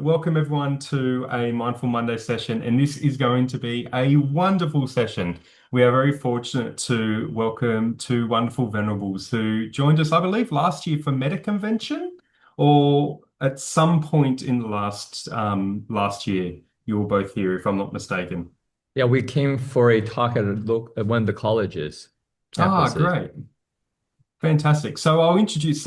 welcome everyone to a Mindful Monday session, and this is going to be a wonderful session. We are very fortunate to welcome two wonderful Venerables who joined us, I believe, last year for Meta Convention, or at some point in the last year. You were both here, if I'm not mistaken. Yeah, we came for a talk at one of the colleges, Ah, campuses. great. Fantastic. So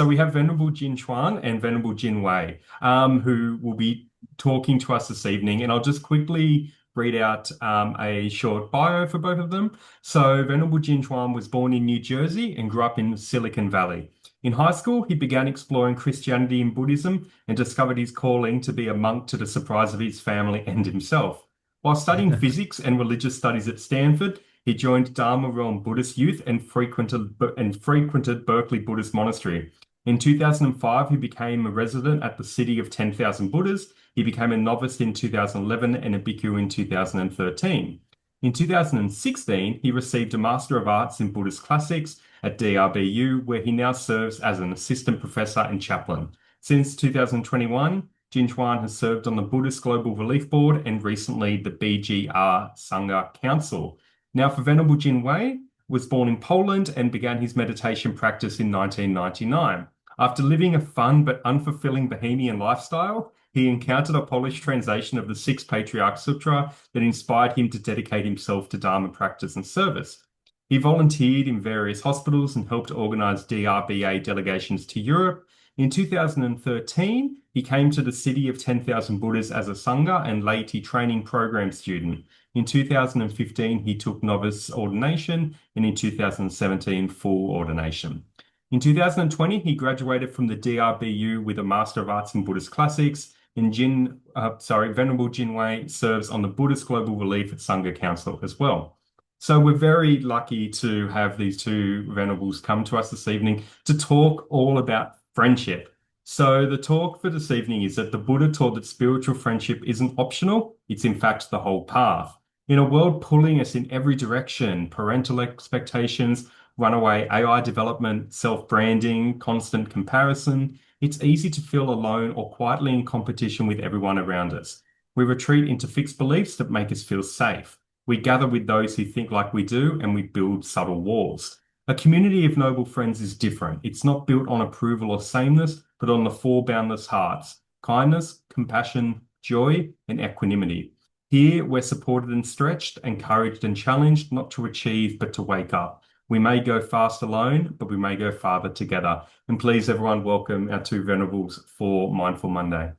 we have Venerable Jin Chuan and Venerable Jin Wei, who will be talking to us this evening. And I'll just quickly read out a short bio for both of them. So Venerable Jin Chuan was born in New Jersey and grew up in Silicon Valley. In high school, he began exploring Christianity and Buddhism and discovered his calling to be a monk to the surprise of his family and himself. While studying physics and religious studies at Stanford, he joined Dharma Realm Buddhist Youth and frequented Berkeley Buddhist Monastery. In 2005, he became a resident at the City of 10,000 Buddhas. He became a novice in 2011 and a bhikkhu in 2013. In 2016, he received a Master of Arts in Buddhist Classics at DRBU, where he now serves as an assistant professor and chaplain. Since 2021, Jin Chuan has served on the Buddhist Global Relief Board and recently the BGR Sangha Council. Now, for Venerable Jin Wei, was born in Poland and began his meditation practice in 1999. After living a fun but unfulfilling Bohemian lifestyle, he encountered a Polish translation of the Sixth Patriarch Sutra that inspired him to dedicate himself to Dharma practice and service. He volunteered in various hospitals and helped organize DRBA delegations to Europe. In 2013, he came to the City of 10,000 Buddhas as a Sangha and laity training program student. In 2015, he took novice ordination, and in 2017, full ordination. In 2020, he graduated from the DRBU with a Master of Arts in Buddhist Classics, and Venerable Jin Wei serves on the Buddhist Global Relief Sangha Council as well. So we're very lucky to have these two Venerables come to us this evening to talk all about friendship. So the talk for this evening is that the Buddha taught that spiritual friendship isn't optional, it's in fact the whole path. In a world pulling us in every direction, parental expectations, runaway AI development, self-branding, constant comparison, it's easy to feel alone or quietly in competition with everyone around us. We retreat into fixed beliefs that make us feel safe. We gather with those who think like we do, and we build subtle walls. A community of noble friends is different. It's not built on approval or sameness, but on the four boundless hearts: kindness, compassion, joy, and equanimity. Here, we're supported and stretched, encouraged and challenged, not to achieve, but to wake up. We may go fast alone, but we may go farther together. And please, everyone, welcome our two Venerables for Mindful Monday.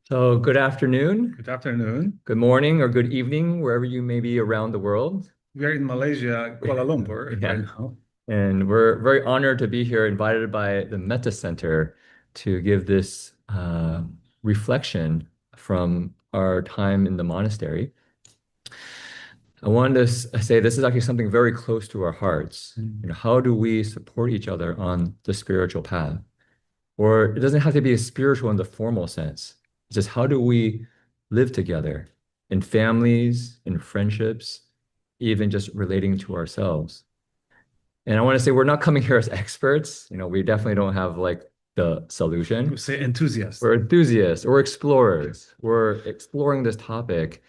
So good afternoon, Good afternoon. good morning, or good evening, wherever you may be around the world. We are in Malaysia, Kuala Lumpur, Yeah. right now. And we're very honored to be here, invited by the Metta Center to give this reflection from our time in the monastery. I wanted to say this is actually something very close to our hearts. How do we support each other on the spiritual path? Or it doesn't have to be a spiritual in the formal sense. It's just how do we live together in families, in friendships, even just relating to ourselves. And I want to say we're not coming here as experts. We definitely don't have like the solution. We say enthusiasts. We're enthusiasts, we're explorers. We're exploring this topic.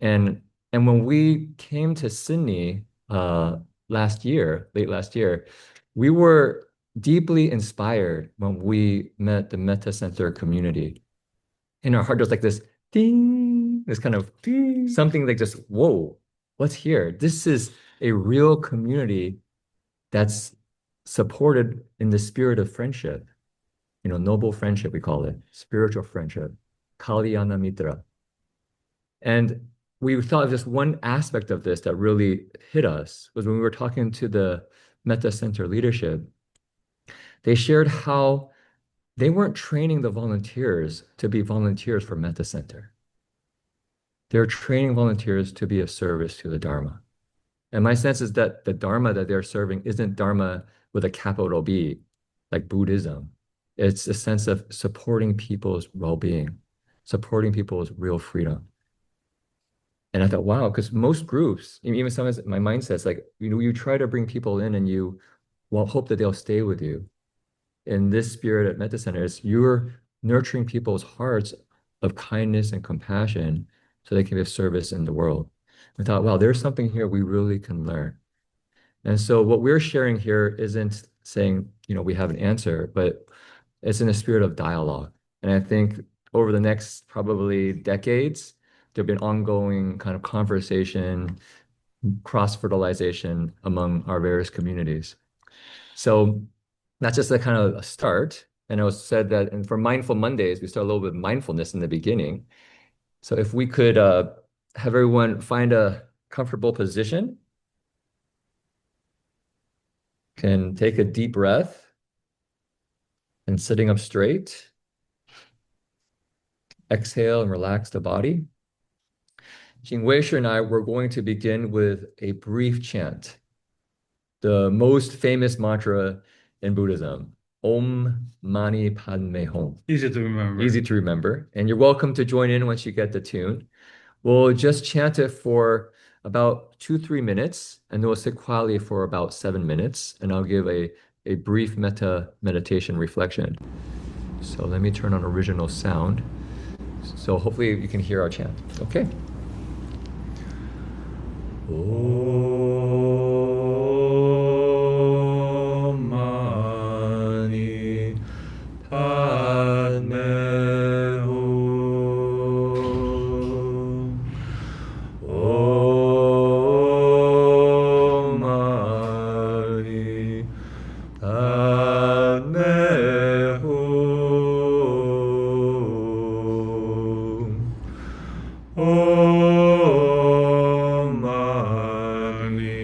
And when we came to Sydney late last year, we were deeply inspired when we met the Metta Center community. In our heart, there's like this ding, this kind of ding, something like just, whoa, what's here? This is a real community that's supported in the spirit of friendship. Noble friendship, we call it, spiritual friendship, kalyāṇamitta. And we thought just one aspect of this that really hit us was when we were talking to the Metta Center leadership. They shared how they weren't training the volunteers to be volunteers for Metta Center. They're training volunteers to be of service to the Dharma. And my sense is that the Dharma that they're serving isn't Dharma with a capital B, like Buddhism. It's a sense of supporting people's well-being, supporting people's real freedom. And I thought, wow, because most groups, even sometimes my mindset's like, you try to bring people in and you hope that they'll stay with you. In this spirit at Metta Center, you're nurturing people's hearts of kindness and compassion so they can be of service in the world. We thought, wow, there's something here we really can learn. And so what we're sharing here isn't saying, we have an answer, but it's in a spirit of dialogue. And I think over the next probably decades, there'll be an ongoing kind of conversation, cross-fertilization among our various communities. So that's just a kind of a start. And it was said that, and for Mindful Mondays, we start a little bit of mindfulness in the beginning. So if we could have everyone find a comfortable position, can take a deep breath, and sitting up straight, exhale and relax the body. Jing Weisher and I were going to begin with a brief chant, the most famous mantra in Buddhism, Om Mani Padme Hum. Easy to remember. Easy to remember. And you're welcome to join in once you get the tune. We'll just chant it for about 2-3 minutes, and then we'll sit quietly for about 7 minutes, and I'll give a brief metta meditation reflection. So let me turn on original sound. So hopefully you can hear our chant. Okay. Om Mani Padme Hum. Om Mani Padme Hum. Om Mani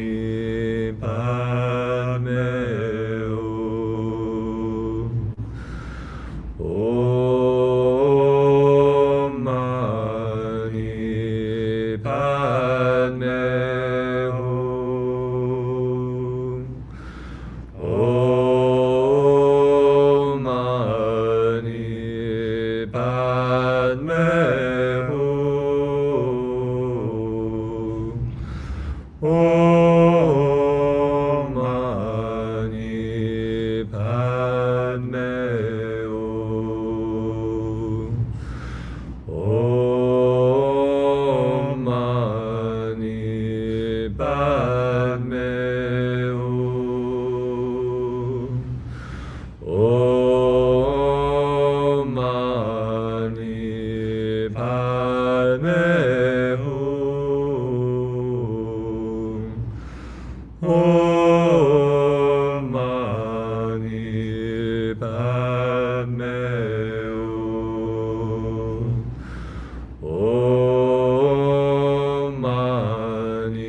Padme Hum. Om Mani Padme Hum. Om Mani Padme Hum. Om Mani Padme Hum. Om Mani Padme Hum. Om Mani Padme Hum. Om Mani Padme Hum. Om Mani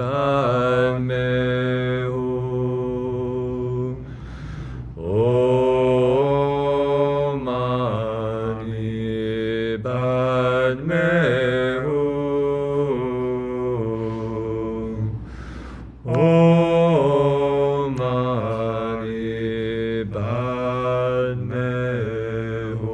Padme Hum. Om Mani Padme Hum. Om Mani Padme Hum.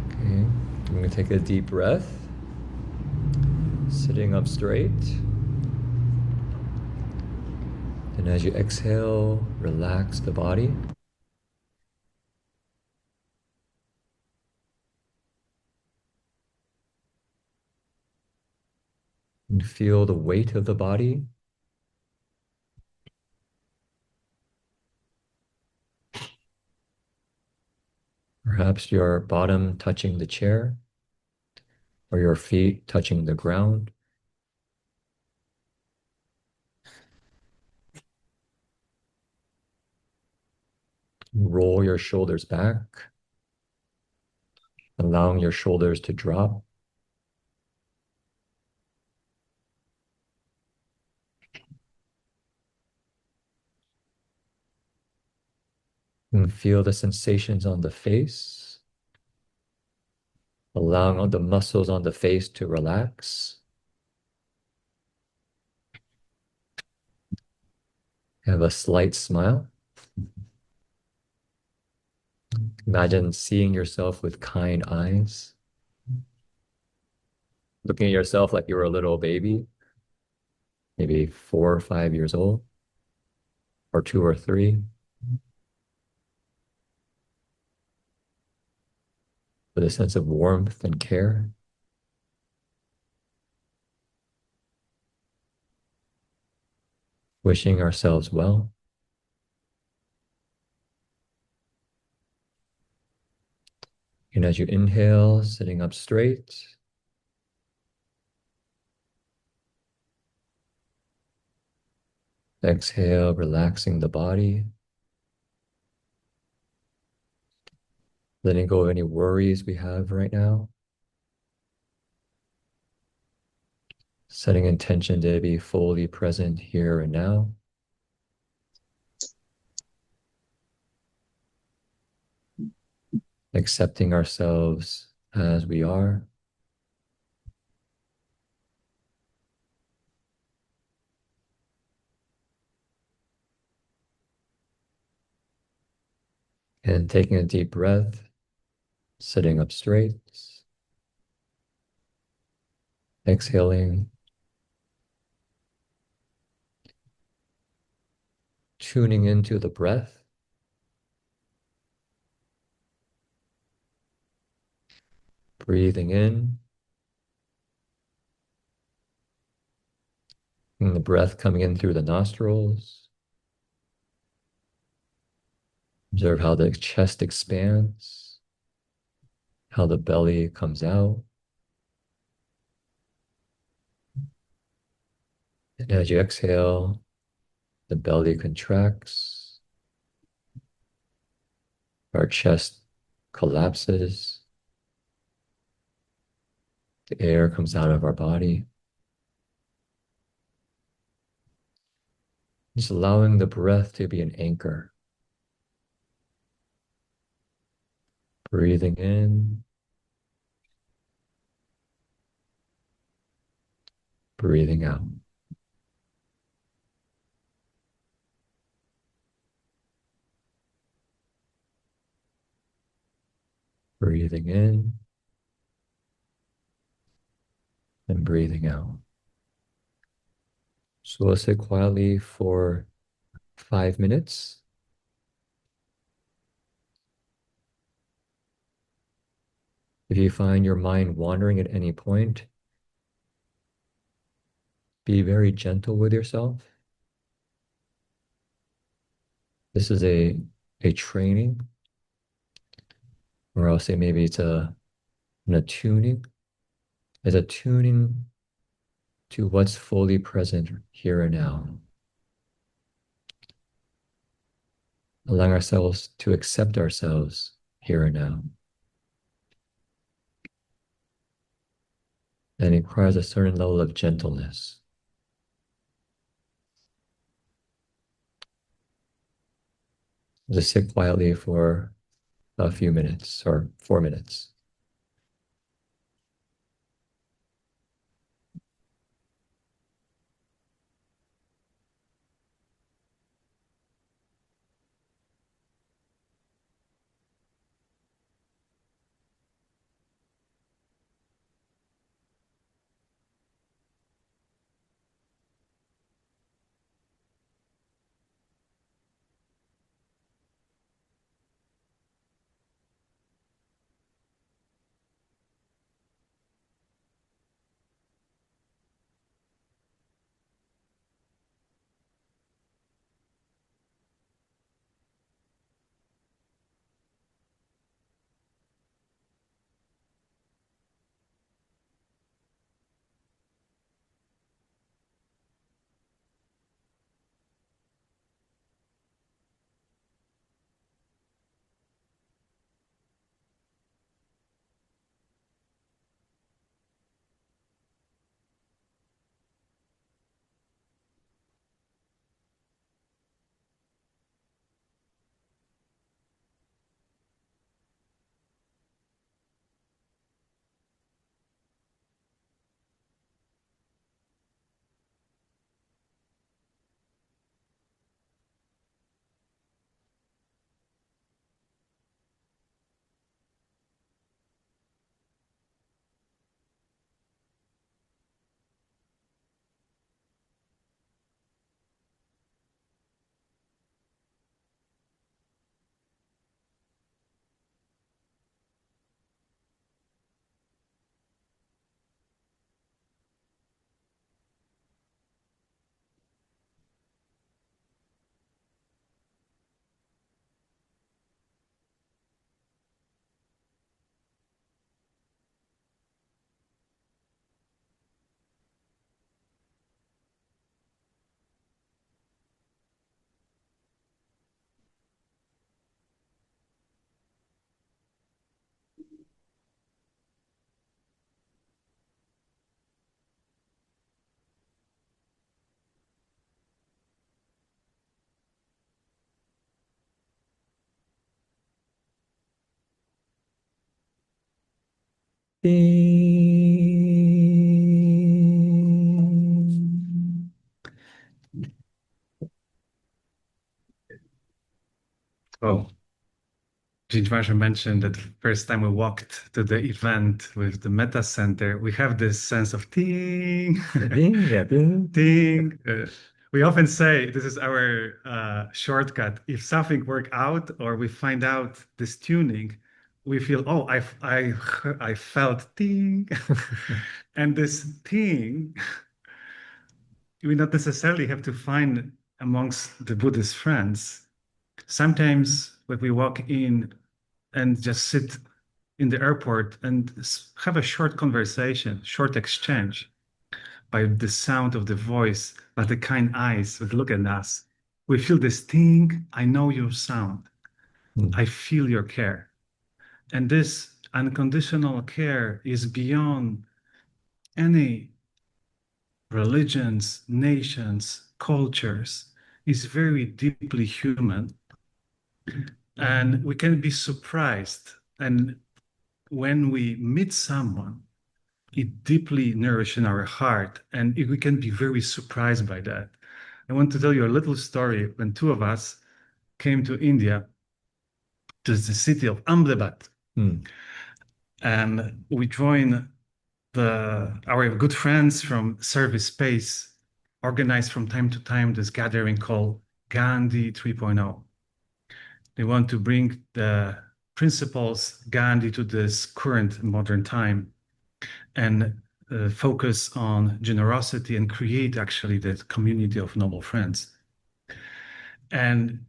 Okay, I'm going to take a deep breath, sitting up straight. And as you exhale, relax the body. And feel the weight of the body. Perhaps your bottom touching the chair, or your feet touching the ground. Roll your shoulders back, allowing your shoulders to drop. And feel the sensations on the face, allowing all the muscles on the face to relax. Have a slight smile. Imagine seeing yourself with kind eyes, looking at yourself like you were a little baby, maybe 4 or 5 years old. or two or three, with a sense of warmth and care. Wishing ourselves well. And as you inhale, sitting up straight. Exhale, relaxing the body. Letting go of any worries we have right now. Setting intention to be fully present here and now. Accepting ourselves as we are. And taking a deep breath, sitting up straight. Exhaling. Tuning into the breath. Breathing in. And the breath coming in through the nostrils. Observe how the chest expands, how the belly comes out. And as you exhale, the belly contracts, our chest collapses, the air comes out of our body. Just allowing the breath to be an anchor. Breathing in, breathing out. Breathing in and breathing out. So we'll sit quietly for 5 minutes. If you find your mind wandering at any point, be very gentle with yourself. This is a training, or I'll say maybe it's an attuning. It's attuning to what's fully present here and now. Allowing ourselves to accept ourselves here and now. And it requires a certain level of gentleness. Just sit quietly for a few minutes or 4 minutes. Ding. Oh, Jin mentioned that the first time we walked to the event with the Meta Center, we have this sense of ting, Ding, yeah, ding. ting. We often say this is our shortcut. If something work out or we find out this tuning, we feel, oh, I felt ting. And this ting, we not necessarily have to find amongst the Buddhist friends. Sometimes when we walk in and just sit in the airport and have a short conversation, short exchange, by the sound of the voice, by the kind eyes that look at us, we feel this thing. I know your sound. I feel your care. And this unconditional care is beyond any religions, nations, cultures. It's very deeply human. And we can be surprised. And when we meet someone, it deeply nourishes in our heart. And we can be very surprised by that. I want to tell you a little story when two of us came to India, to the city of Ahmedabad. And we joined our good friends from Service Space, organized from time to time this gathering called Gandhi 3.0. They want to bring the principles Gandhi to this current modern time and focus on generosity and create actually the community of noble friends. And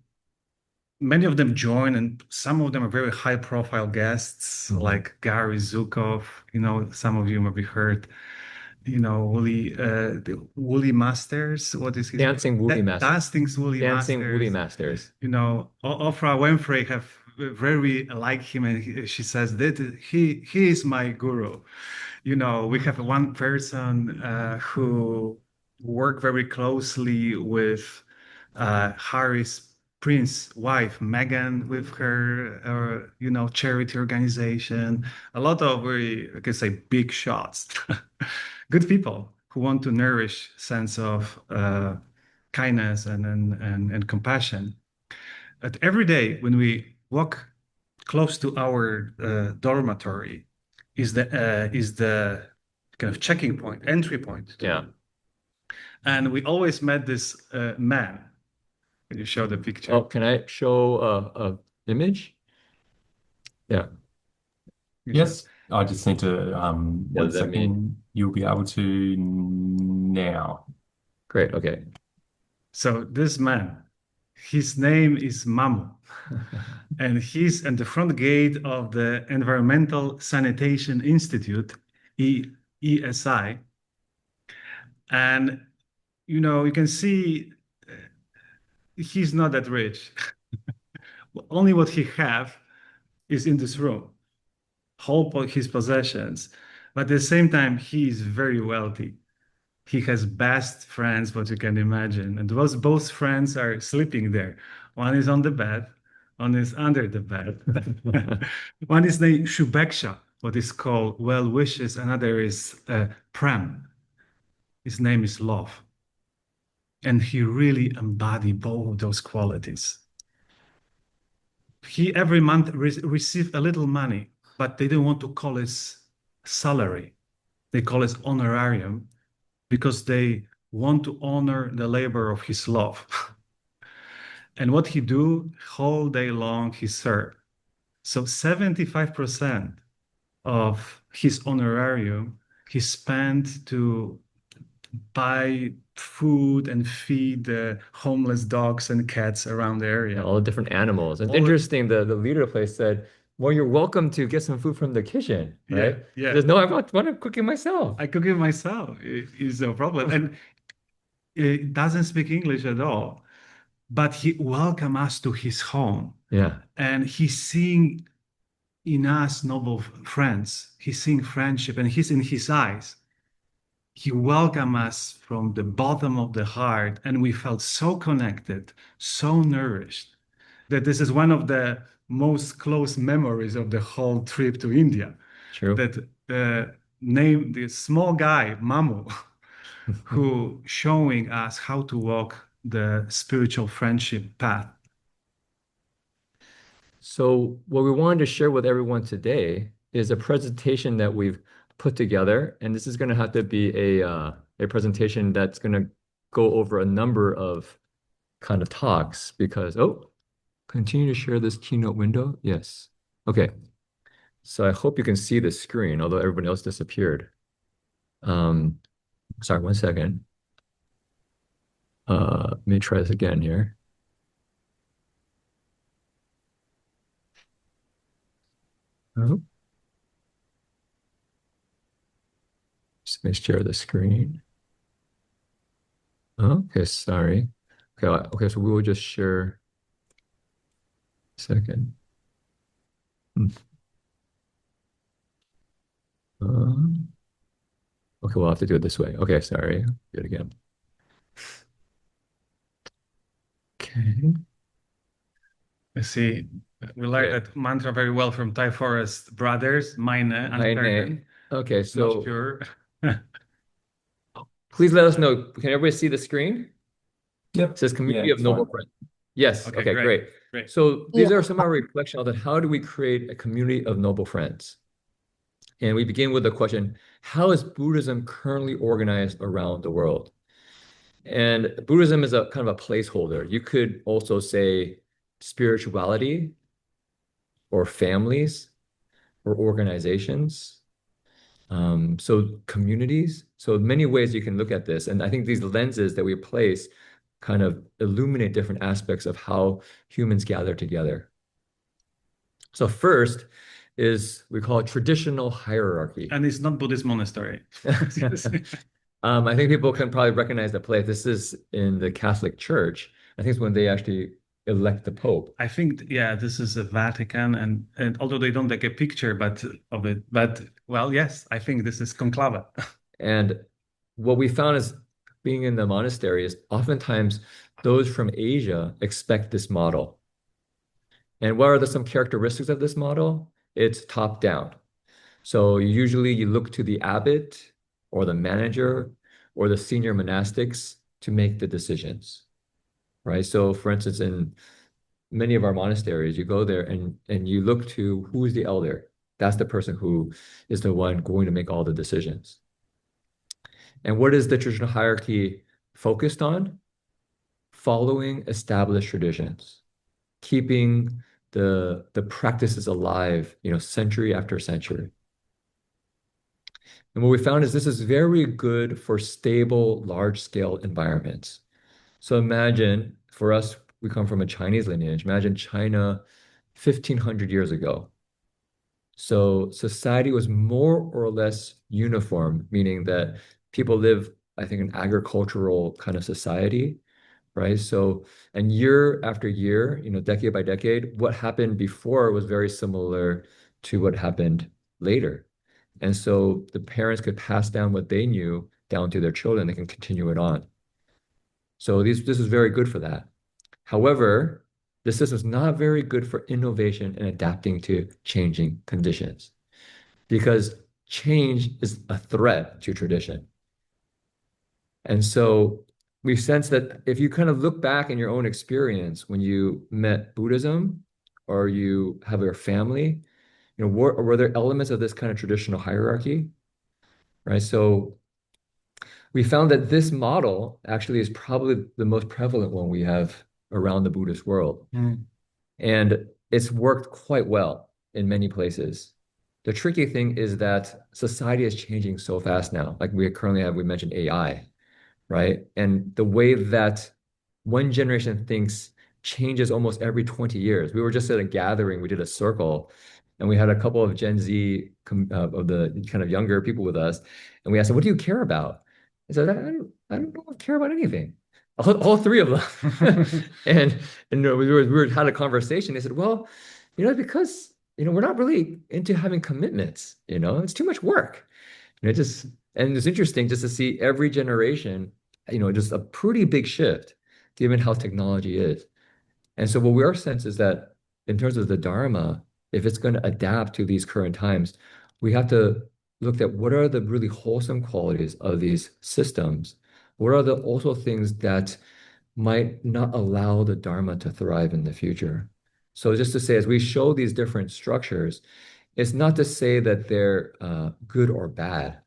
many of them join, and some of them are very high profile guests, like Gary Zukov, some of you may be heard, Woolly Masters. What is his Dancing Woolly Masters. Dancing Woolly Masters. Oprah Winfrey have very like him, and she says that he is my guru. We have one person who worked very closely with Harry's Prince's wife, Meghan, with her, charity organization. A lot of very, I can say, big shots. Good people who want to nourish sense of kindness and compassion. But every day when we walk close to our dormitory, is the kind of checking point, entry point. Yeah. And we always met this man. Can you show the picture? Oh, can I show a image? Yeah. Yes, I just need to What one does that mean? second. You'll be able to now. Great. Okay. So this man, his name is Mamu, and he's at the front gate of the Environmental Sanitation Institute, ESI. And you can see he's not that rich. Only what he have is in this room, whole his possessions. But at the same time, he is very wealthy. He has best friends, what you can imagine. And both friends are sleeping there. One is on the bed, one is under the bed. One is named Shubeksha, what is called well wishes. Another is Prem. His name is love. And he really embodied both of those qualities. He every month receive a little money, but they don't want to call it salary. They call it honorarium because they want to honor the labor of his love. And what he do whole day long, he serve. So 75% of his honorarium he spent to buy food and feed the homeless dogs and cats around the area. All the different animals. It's interesting. The leader of the place said, well, you're welcome to get some food from the kitchen, right? Yeah. He says, no, I want to cook it myself. I cook it myself. It's no problem. And he doesn't speak English at all, but he welcomed us to his home. Yeah. And he's seeing in us noble friends. He's seeing friendship, and he's in his eyes. He welcomed us from the bottom of the heart, and we felt so connected, so nourished, that this is one of the most close memories of the whole trip to India. True. That the small guy, Mamu, who showing us how to walk the spiritual friendship path. So what we wanted to share with everyone today is a presentation that we've put together, and this is going to have to be a presentation that's going to go over a number of kind of talks because, oh, continue to share this keynote window. Yes. Okay. So I hope you can see the screen, although everybody else disappeared. Sorry, one second. Let me try this again here. Oh. Just let me share the screen. Okay, sorry. Okay, so we will just share a second. Okay, we'll have to do it this way. Okay, sorry. Do it again. Okay. I see. We learned that mantra very well from Thai Forest brothers, Meine and Perken. Okay, so not sure. Please let us know. Can everybody see the screen? Yep. It says Community of Noble Friends. Yes. Okay, great. So these are some of our reflections on how do we create a community of noble friends? And we begin with the question, how is Buddhism currently organized around the world? And Buddhism is a kind of a placeholder. You could also say spirituality or families or organizations. So communities. So many ways you can look at this. And I think these lenses that we place kind of illuminate different aspects of how humans gather together. So first is we call it traditional hierarchy. And it's not Buddhist monastery. I think people can probably recognize the place. This is in the Catholic Church. I think it's when they actually elect the Pope. I think, yeah, this is the Vatican, and although they don't take a picture of it, but well, yes, I think this is conclave. And what we found is being in the monastery is oftentimes those from Asia expect this model. And what are some characteristics of this model? It's top down. So usually you look to the abbot or the manager or the senior monastics to make the decisions, right? So for instance, in many of our monasteries, you go there and you look to who is the elder. That's the person who is the one going to make all the decisions. And what is the traditional hierarchy focused on? Following established traditions, keeping the practices alive, century after century. And what we found is this is very good for stable, large-scale environments. So imagine, for us, we come from a Chinese lineage. Imagine China 1,500 years ago. So society was more or less uniform, meaning that people live, I think, an agricultural kind of society, right? So, and year after year, decade by decade, what happened before was very similar to what happened later. And so the parents could pass down what they knew down to their children. They can continue it on. So this is very good for that. However, the system is not very good for innovation and adapting to changing conditions because change is a threat to tradition. And so we sense that if you kind of look back in your own experience when you met Buddhism or you have your family, were there elements of this kind of traditional hierarchy, right? So we found that this model actually is probably the most prevalent one we have around the Buddhist world. And it's worked quite well in many places. The tricky thing is that society is changing so fast now. Like we mentioned AI, right? And the way that one generation thinks changes almost every 20 years. We were just at a gathering, we did a circle, and we had a couple of Gen Z of the kind of younger people with us. And we asked them, what do you care about? I said, I don't care about anything. All three of them. and we had a conversation. They said, well, because, we're not really into having commitments, it's too much work. And it's interesting just to see every generation, just a pretty big shift given how technology is. And so what we are sense is that in terms of the Dharma, if it's going to adapt to these current times, we have to looked at what are the really wholesome qualities of these systems. What are the also things that might not allow the Dharma to thrive in the future? So just to say, as we show these different structures, it's not to say that they're good or bad.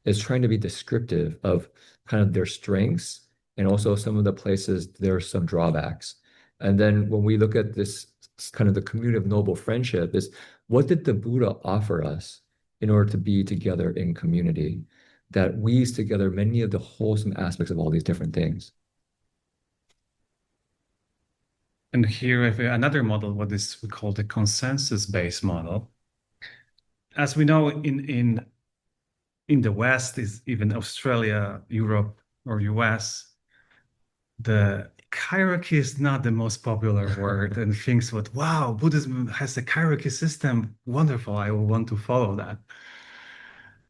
It's trying to be descriptive of kind of their strengths and also some of the places there are some drawbacks. And then when we look at this kind of the community of noble friendship, is what did the Buddha offer us in order to be together in community that weaves together many of the wholesome aspects of all these different things? And here we have another model, what is we call the consensus-based model. As we know, in the West, is even Australia, Europe, or US, the hierarchy is not the most popular word, and thinks what, wow, Buddhism has a hierarchy system. Wonderful, I will want to follow that.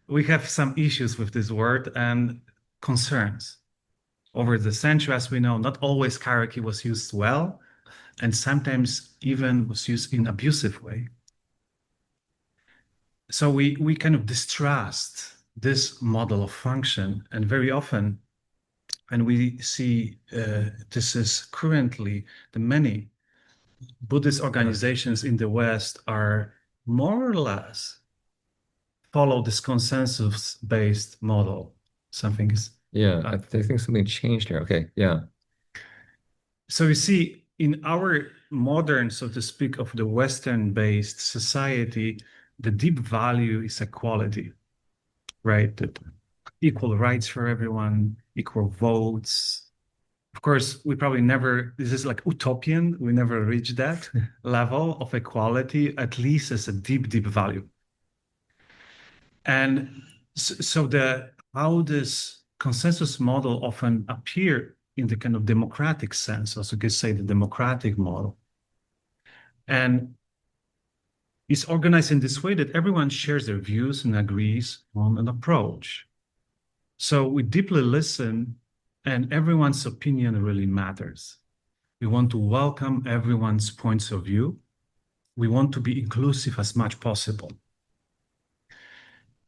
We have some issues with this word and concerns. Over the century, as we know, not always hierarchy was used well, and sometimes even was used in abusive way. So we kind of distrust this model of function, and very often, and we see this is currently the many Buddhist organizations in the West are more or less follow this consensus-based model. Something is I think something changed here. Okay, yeah. So you see, in our modern, so to speak, of the Western-based society, the deep value is equality, right? That equal rights for everyone, equal votes. Of course, we probably never, this is like utopian, we never reach that level of equality, at least as a deep, deep value. And so how this consensus model often appear in the kind of democratic sense, also you could say the democratic model. And it's organized in this way that everyone shares their views and agrees on an approach. So we deeply listen, and everyone's opinion really matters. We want to welcome everyone's points of view. We want to be inclusive as much possible.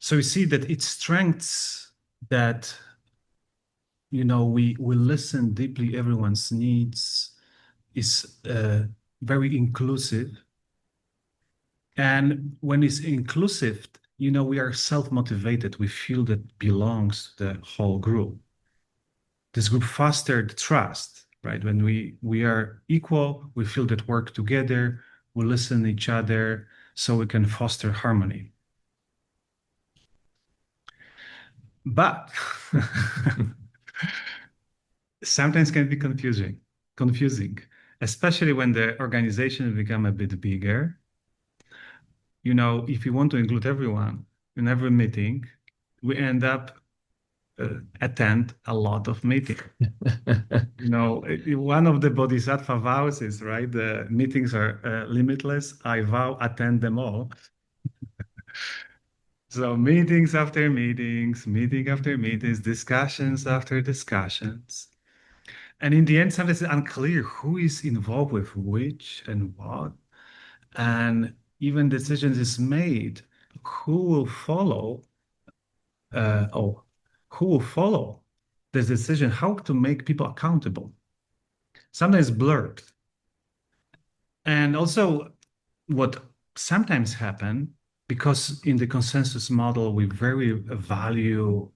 So you see that it strengths that, you know, we listen deeply, everyone's needs, is very inclusive. And when it's inclusive, you know, we are self-motivated. We feel that belongs to the whole group. This group fostered trust, right? When we are equal, we feel that work together, we listen to each other, so we can foster harmony. But sometimes can be confusing, especially when the organization become a bit bigger. You know, if you want to include everyone in every meeting, we end up attend a lot of meetings. You know, one of the Bodhisattva vows is, right, the meetings are limitless. I vow attend them all. So meetings after meetings, meeting after meetings, discussions after discussions. And in the end, sometimes it's unclear who is involved with which and what. And even decisions is made, who will follow, who will follow this decision, how to make people accountable. Sometimes blurred. And also what sometimes happen, because in the consensus model, we very value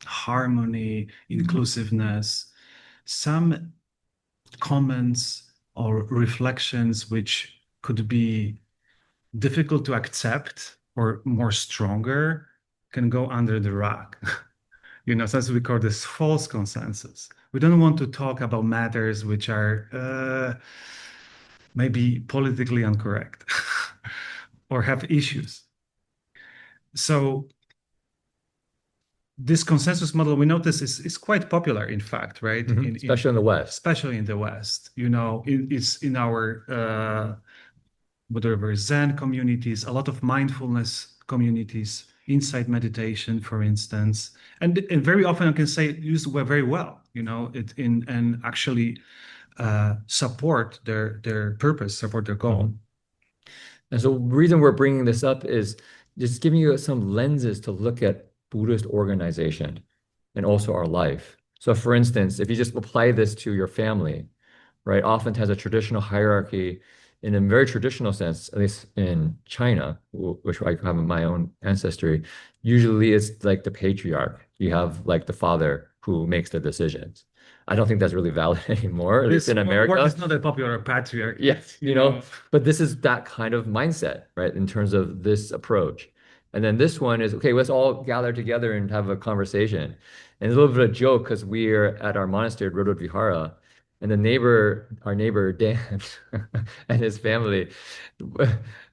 harmony, inclusiveness, some comments or reflections which could be difficult to accept or more stronger can go under the rug. You know, so we call this false consensus. We don't want to talk about matters which are maybe politically incorrect or have issues. So this consensus model, we notice, is quite popular, in fact, right? Especially in the West. Especially in the West. You know, it's in our whatever Zen communities, a lot of mindfulness communities, insight meditation, for instance, and very often I can say used very well. You know, and actually support their purpose, support their goal. And so the reason we're bringing this up is just giving you some lenses to look at Buddhist organization and also our life. So for instance, if you just apply this to your family, right, often has a traditional hierarchy in a very traditional sense, at least in China, which I have my own ancestry. Usually it's like the patriarch. You have like the father who makes the decisions. I don't think that's really valid anymore, at least This in word America. is not a popular patriarch. Yes, You know, but this is that kind of mindset, right, in terms of this approach. And then this one is, okay, let's all gather together and have a conversation. And it's a little bit of a joke because we're at our monastery at Rodot Vihara, and our neighbor Dan and his family,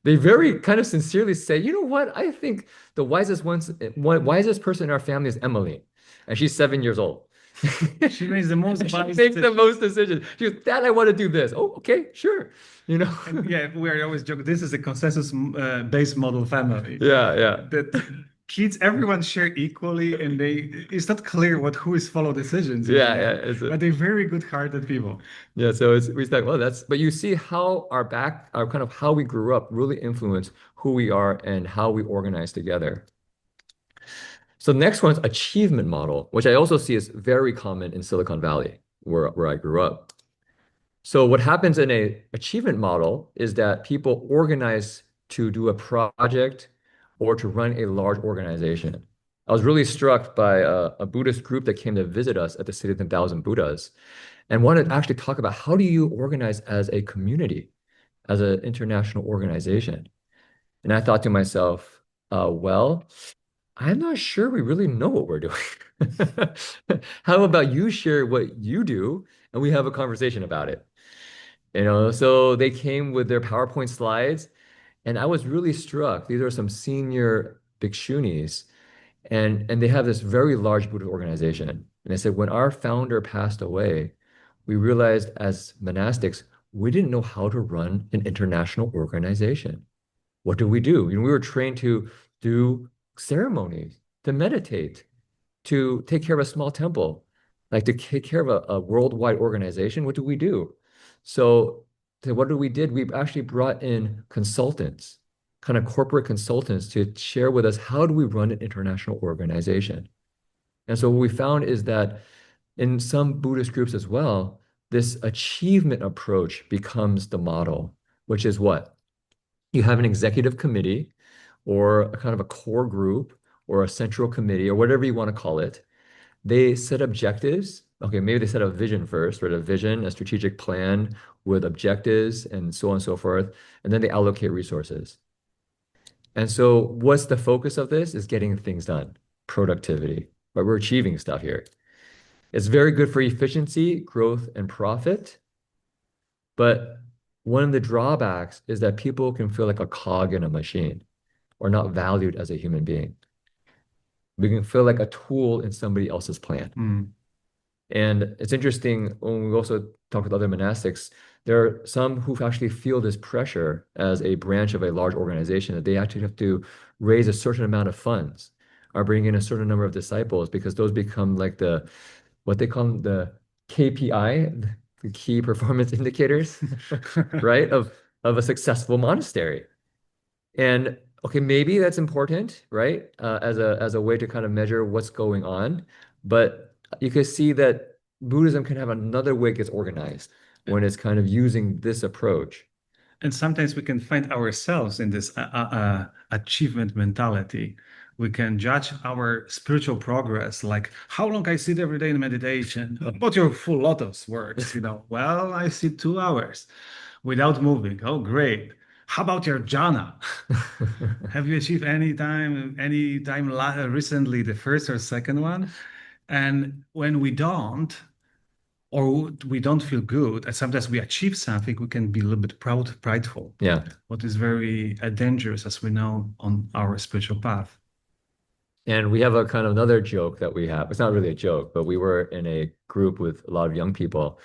they very kind of sincerely say, you know what? I think the wisest person in our family is Emily, and she's 7 years old. she makes the most She wise makes the decision. most decisions. She goes, Dad, I want to do this. Oh, okay, sure. You know? And yeah, we are always joking. This is a consensus-based model family. Yeah, yeah. That kids, everyone share equally, and it's not clear who is follow decisions, Yeah, yeah. but they're very good-hearted people. Yeah, so we like, well, but you see how our kind of how we grew up really influence who we are and how we organize together. So the next one's achievement model, which I also see is very common in Silicon Valley, where I grew up. So what happens in a achievement model is that people organize to do a project or to run a large organization. I was really struck by a Buddhist group that came to visit us at the City of 10,000 Buddhas and wanted to actually talk about how do you organize as a community, as an international organization. And I thought to myself, well, I'm not sure we really know what we're doing. How about you share what you do and we have a conversation about it? So they came with their PowerPoint slides, and I was really struck. These are some senior bhikshunis, and they have this very large Buddhist organization. And they said, when our founder passed away, we realized as monastics, we didn't know how to run an international organization. What do? We were trained to do ceremonies, to meditate, to take care of a small temple, like to take care of a worldwide organization. What do we do? So what we did, we actually brought in consultants, kind of corporate consultants to share with us how do we run an international organization. And so what we found is that in some Buddhist groups as well, this achievement approach becomes the model, which is what? You have an executive committee or a kind of a core group or a central committee or whatever you want to call it. They set objectives. Okay, maybe they set a vision first, right? A vision, a strategic plan with objectives and so on and so forth. And then they allocate resources. And so what's the focus of this is getting things done, productivity, but we're achieving stuff here. It's very good for efficiency, growth, and profit. But one of the drawbacks is that people can feel like a cog in a machine or not valued as a human being. We can feel like a tool in somebody else's plan. Mm. And it's interesting when we also talk with other monastics, there are some who actually feel this pressure as a branch of a large organization that they actually have to raise a certain amount of funds or bring in a certain number of disciples because those become like what they call the KPI, the key performance indicators, right, of a successful monastery. And okay, maybe that's important, right, as a way to kind of measure what's going on. But you can see that Buddhism can have another way it gets organized when it's kind of using this approach. And sometimes we can find ourselves in this achievement mentality. We can judge our spiritual progress, like how long I sit every day in meditation. But your full lotus works, Well, I sit 2 hours without moving. Oh, great. How about your jhana? Have you achieved any time recently, the first or second one? And when we don't, or we don't feel good, and sometimes we achieve something, we can be a little bit prideful. Yeah. What is very dangerous, as we know, on our spiritual path. And we have a kind of another joke that we have. It's not really a joke, but we were in a group with a lot of young people,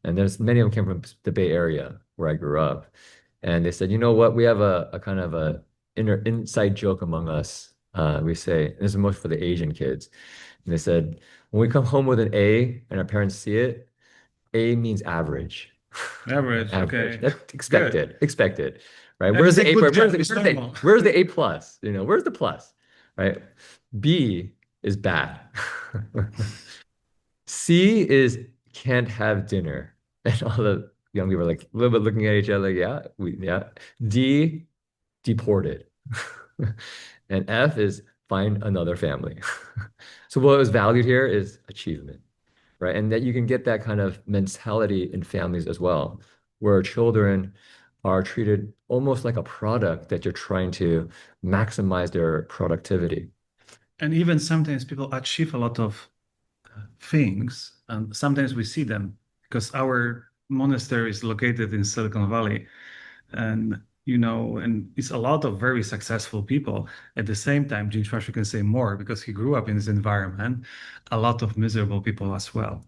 and there's many of them came from the Bay Area where I grew up. And they said, you know what? We have a kind of a inside joke among us. We say, this is most for the Asian kids. And they said, when we come home with an A and our parents see it, A means average. Average. Average. Okay. That's Good. expected, right? And Where's it's a the A? good Where's gap. the It's normal. where's the A plus? You know, where's the plus, right? B is bad. C is can't have dinner. And all the young people are like a little bit looking at each other, like, yeah. D, deported. And F is find another family. So what was valued here is achievement, right? And that you can get that kind of mentality in families as well, where children are treated almost like a product that you're trying to maximize their productivity. And even sometimes people achieve a lot of things, and sometimes we see them because our monastery is located in Silicon Valley, and and it's a lot of very successful people. At the same time, Jin Chuan can say more because he grew up in this environment, a lot of miserable people as well.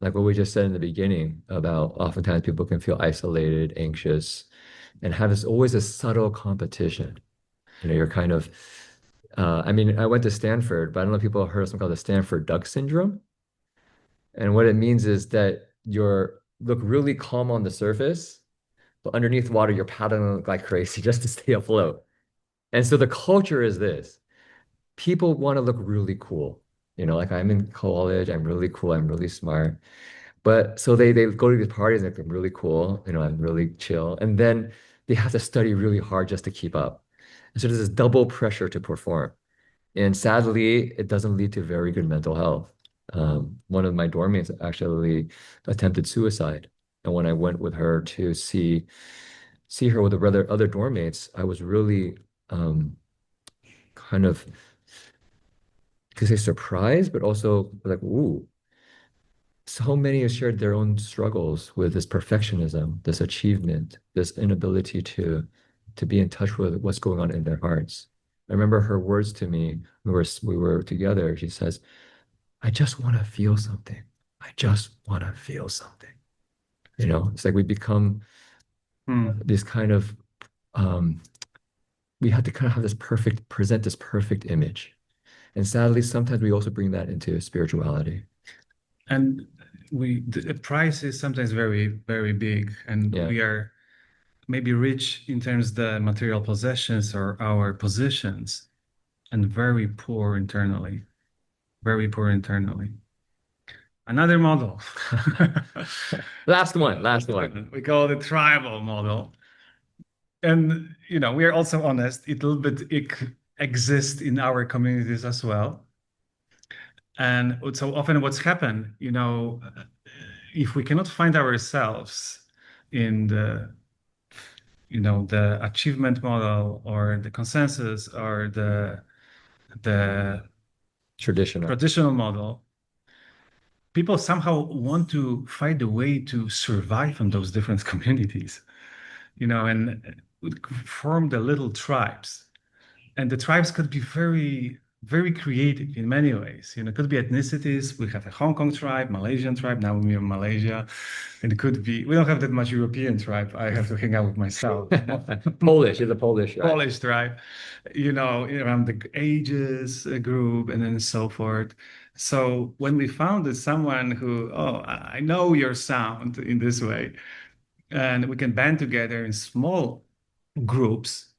Like what we just said in the beginning about oftentimes people can feel isolated, anxious, and have this always a subtle competition. You know, you're kind of, I mean, I went to Stanford, but I don't know if people have heard of something called the Stanford Duck Syndrome. And what it means is that you're look really calm on the surface, but underneath water, you're paddling like crazy just to stay afloat. And so the culture is this. People want to look really cool. You know, like I'm in college, I'm really cool, I'm really smart. But so they go to these parties and I'm really cool, you know, I'm really chill. And then they have to study really hard just to keep up. And so there's this double pressure to perform. And sadly, it doesn't lead to very good mental health. One of my dorm mates actually attempted suicide. And when I went with her to see her with the other dorm mates, I was really kind of, could say surprised, but also like, ooh, so many have shared their own struggles with this perfectionism, this achievement, this inability to be in touch with what's going on in their hearts. I remember her words to me when we were together. She says, I just want to feel something. I just want to feel something. You know, it's like we become Hmm. this kind of we have to kind of have this present this perfect image. And sadly, sometimes we also bring that into spirituality. And the price is sometimes very, very big, and Yeah. we are maybe rich in terms of the material possessions or our positions, and very poor internally. Very poor internally. Another model. Last one. We call it the tribal model. And we are also honest, it a little bit exists in our communities as well. And so often what's happened, if we cannot find ourselves in the achievement model or the consensus or the traditional model, people somehow want to find a way to survive in those different communities, and form the little tribes. And the tribes could be very, very creative in many ways. It could be ethnicities. We have a Hong Kong tribe, Malaysian tribe. Now we're in Malaysia. And it could be, we don't have that much European tribe. I have to hang out with myself. Polish is a Polish tribe. Polish tribe, around the ages group and then so forth. So when we found that someone who, oh, I know your sound in this way, and we can band together in small groups,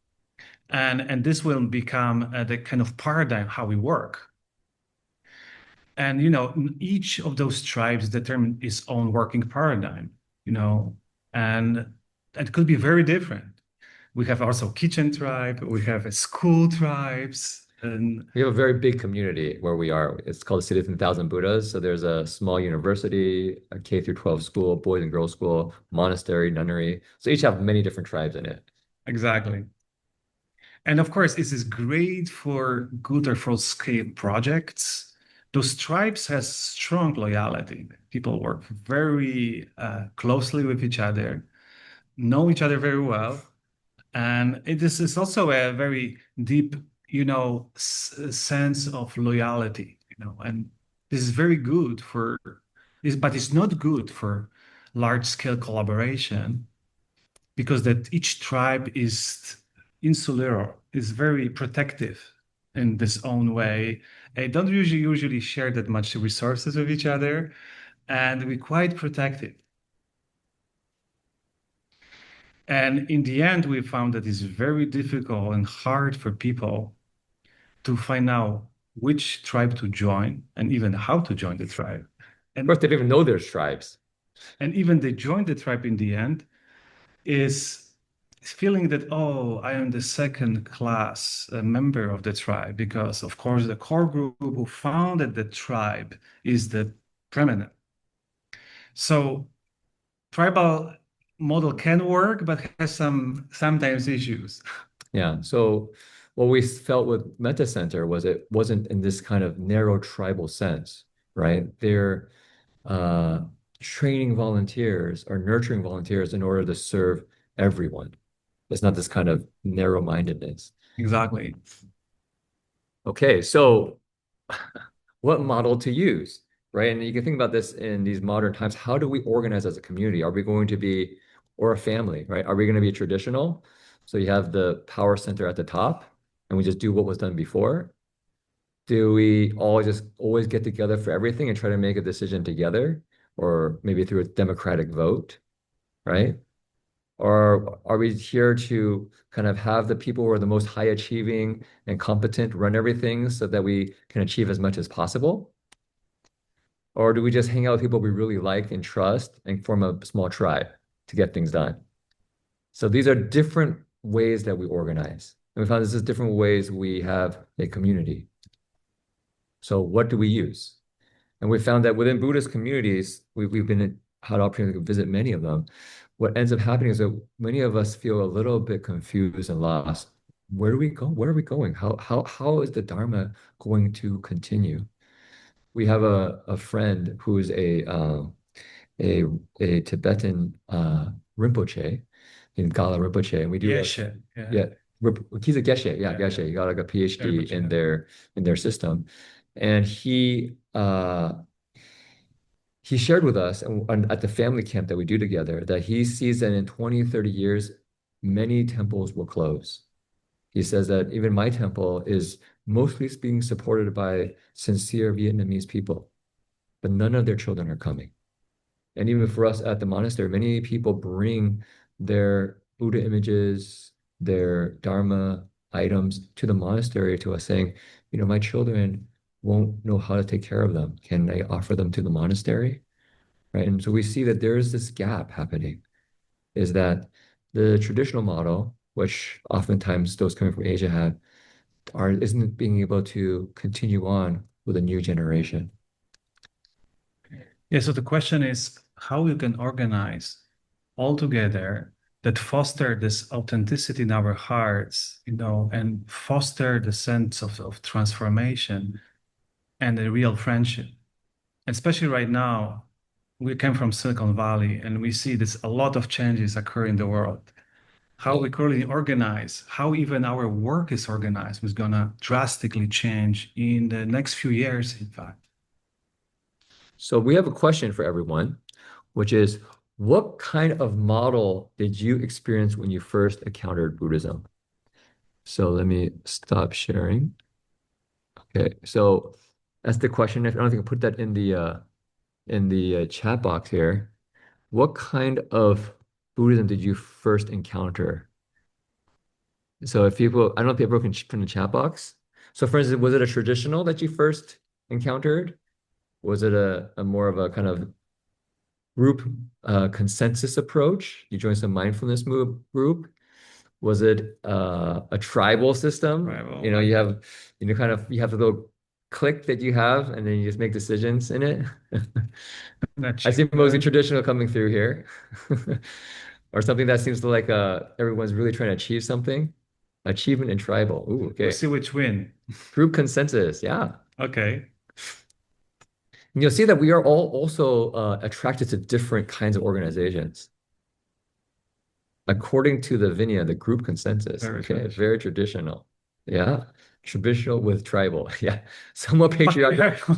and this will become the kind of paradigm how we work. And each of those tribes determine its own working paradigm, and it could be very different. We have also kitchen tribe, we have a school tribes, and we have a very big community where we are. It's called the City of 10,000 Buddhas. So there's a small university, a K through 12 school, boys and girls school, monastery, nunnery. So each have many different tribes in it. Exactly. And of course, this is great for good or full scale projects. Those tribes has strong loyalty. People work very closely with each other, know each other very well. And this is also a very deep, sense of loyalty, and this is very good for this, but it's not good for large scale collaboration because that each tribe is insular, is very protective in this own way. They don't usually share that much resources with each other, and we're quite protective. And in the end, we found that it's very difficult and hard for people to find out which tribe to join and even how to join the tribe. Of course, they don't even know there's tribes. And even they join the tribe in the end is feeling that, oh, I am the second class member of the tribe because, of course, the core group who founded the tribe is the preeminent. So tribal model can work, but has sometimes issues. Yeah. So what we felt with Metta Center was it wasn't in this kind of narrow tribal sense, right? They're uh, training volunteers or nurturing volunteers in order to serve everyone. It's not this kind of narrow-mindedness. Exactly. Okay, so what model to use, right? And you can think about this in these modern times. How do we organize as a community? Are we going to be, or a family, right? Are we going to be traditional? So you have the power center at the top, and we just do what was done before? Do we all just always get together for everything and try to make a decision together, or maybe through a democratic vote, right? Or are we here to kind of have the people who are the most high achieving and competent run everything so that we can achieve as much as possible? Or do we just hang out with people we really like and trust and form a small tribe to get things done? So these are different ways that we organize. And we found this is different ways we have a community. So what do we use? And we found that within Buddhist communities, we've been had opportunity to visit many of them. What ends up happening is that many of us feel a little bit confused and lost. Where do we go? Where are we going? How is the Dharma going to continue? We have a friend who's a Tibetan Rinpoche in Gala Rinpoche, and we do Geshe, yeah, he's a Geshe, yeah, Yeah, Geshe. He got like a PhD Rinpoche, in yeah. their system, and he shared with us at the family camp that we do together that he sees that in 20, 30 years, many temples will close. He says that even my temple is mostly being supported by sincere Vietnamese people, but none of their children are coming. And even for us at the monastery, many people bring their Buddha images, their Dharma items to the monastery to us saying, my children won't know how to take care of them. Can I offer them to the monastery? Right. And so we see that there is this gap happening, is that the traditional model, which oftentimes those coming from Asia have, isn't being able to continue on with a new generation. Yeah, so the question is how you can organize all together that foster this authenticity in our hearts, and foster the sense of transformation and a real friendship. Especially right now, we came from Silicon Valley and we see this a lot of changes occur in the world. How we currently organize, how even our work is organized is gonna drastically change in the next few years, in fact. So we have a question for everyone, which is, what kind of model did you experience when you first encountered Buddhism? So let me stop sharing. Okay, so that's the question. I don't think I put that in the chat box here. What kind of Buddhism did you first encounter? So if people, I don't know if people can put in the chat box. So for instance, was it a traditional that you first encountered? Was it a more of a kind of group consensus approach? You joined some mindfulness group? Was it a tribal system? Tribal. You have, you have a little click that you have, and then you just make decisions in it. I see mostly traditional coming through here, or something that seems to like everyone's really trying to achieve something. Achievement and tribal. Ooh, okay. We'll see which win. Group consensus. Yeah. Okay. And you'll see that we are all also attracted to different kinds of organizations. According to the Vinaya, the group consensus. Very Okay, traditional. very traditional. Yeah. Traditional with tribal. Yeah. Somewhat patriarchal.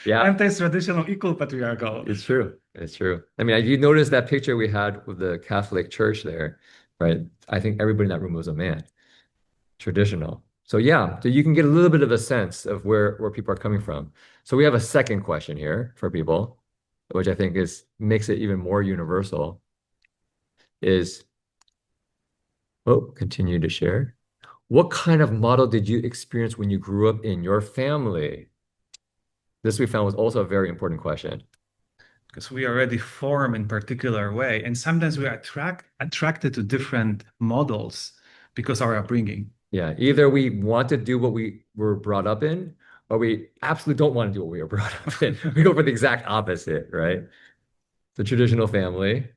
Yeah. Anti-traditional, equal patriarchal. It's true. It's true. I mean, you notice that picture we had with the Catholic Church there, right? I think everybody in that room was a man. Traditional. So yeah, so you can get a little bit of a sense of where people are coming from. So we have a second question here for people, which I think makes it even more universal. is, oh, continue to share. What kind of model did you experience when you grew up in your family? This we found was also a very important question. Because we already form in particular way, and sometimes we are attracted to different models because our upbringing. Yeah, either we want to do what we were brought up in, or we absolutely don't want to do what we were brought up in. We go for the exact opposite, right? The traditional family,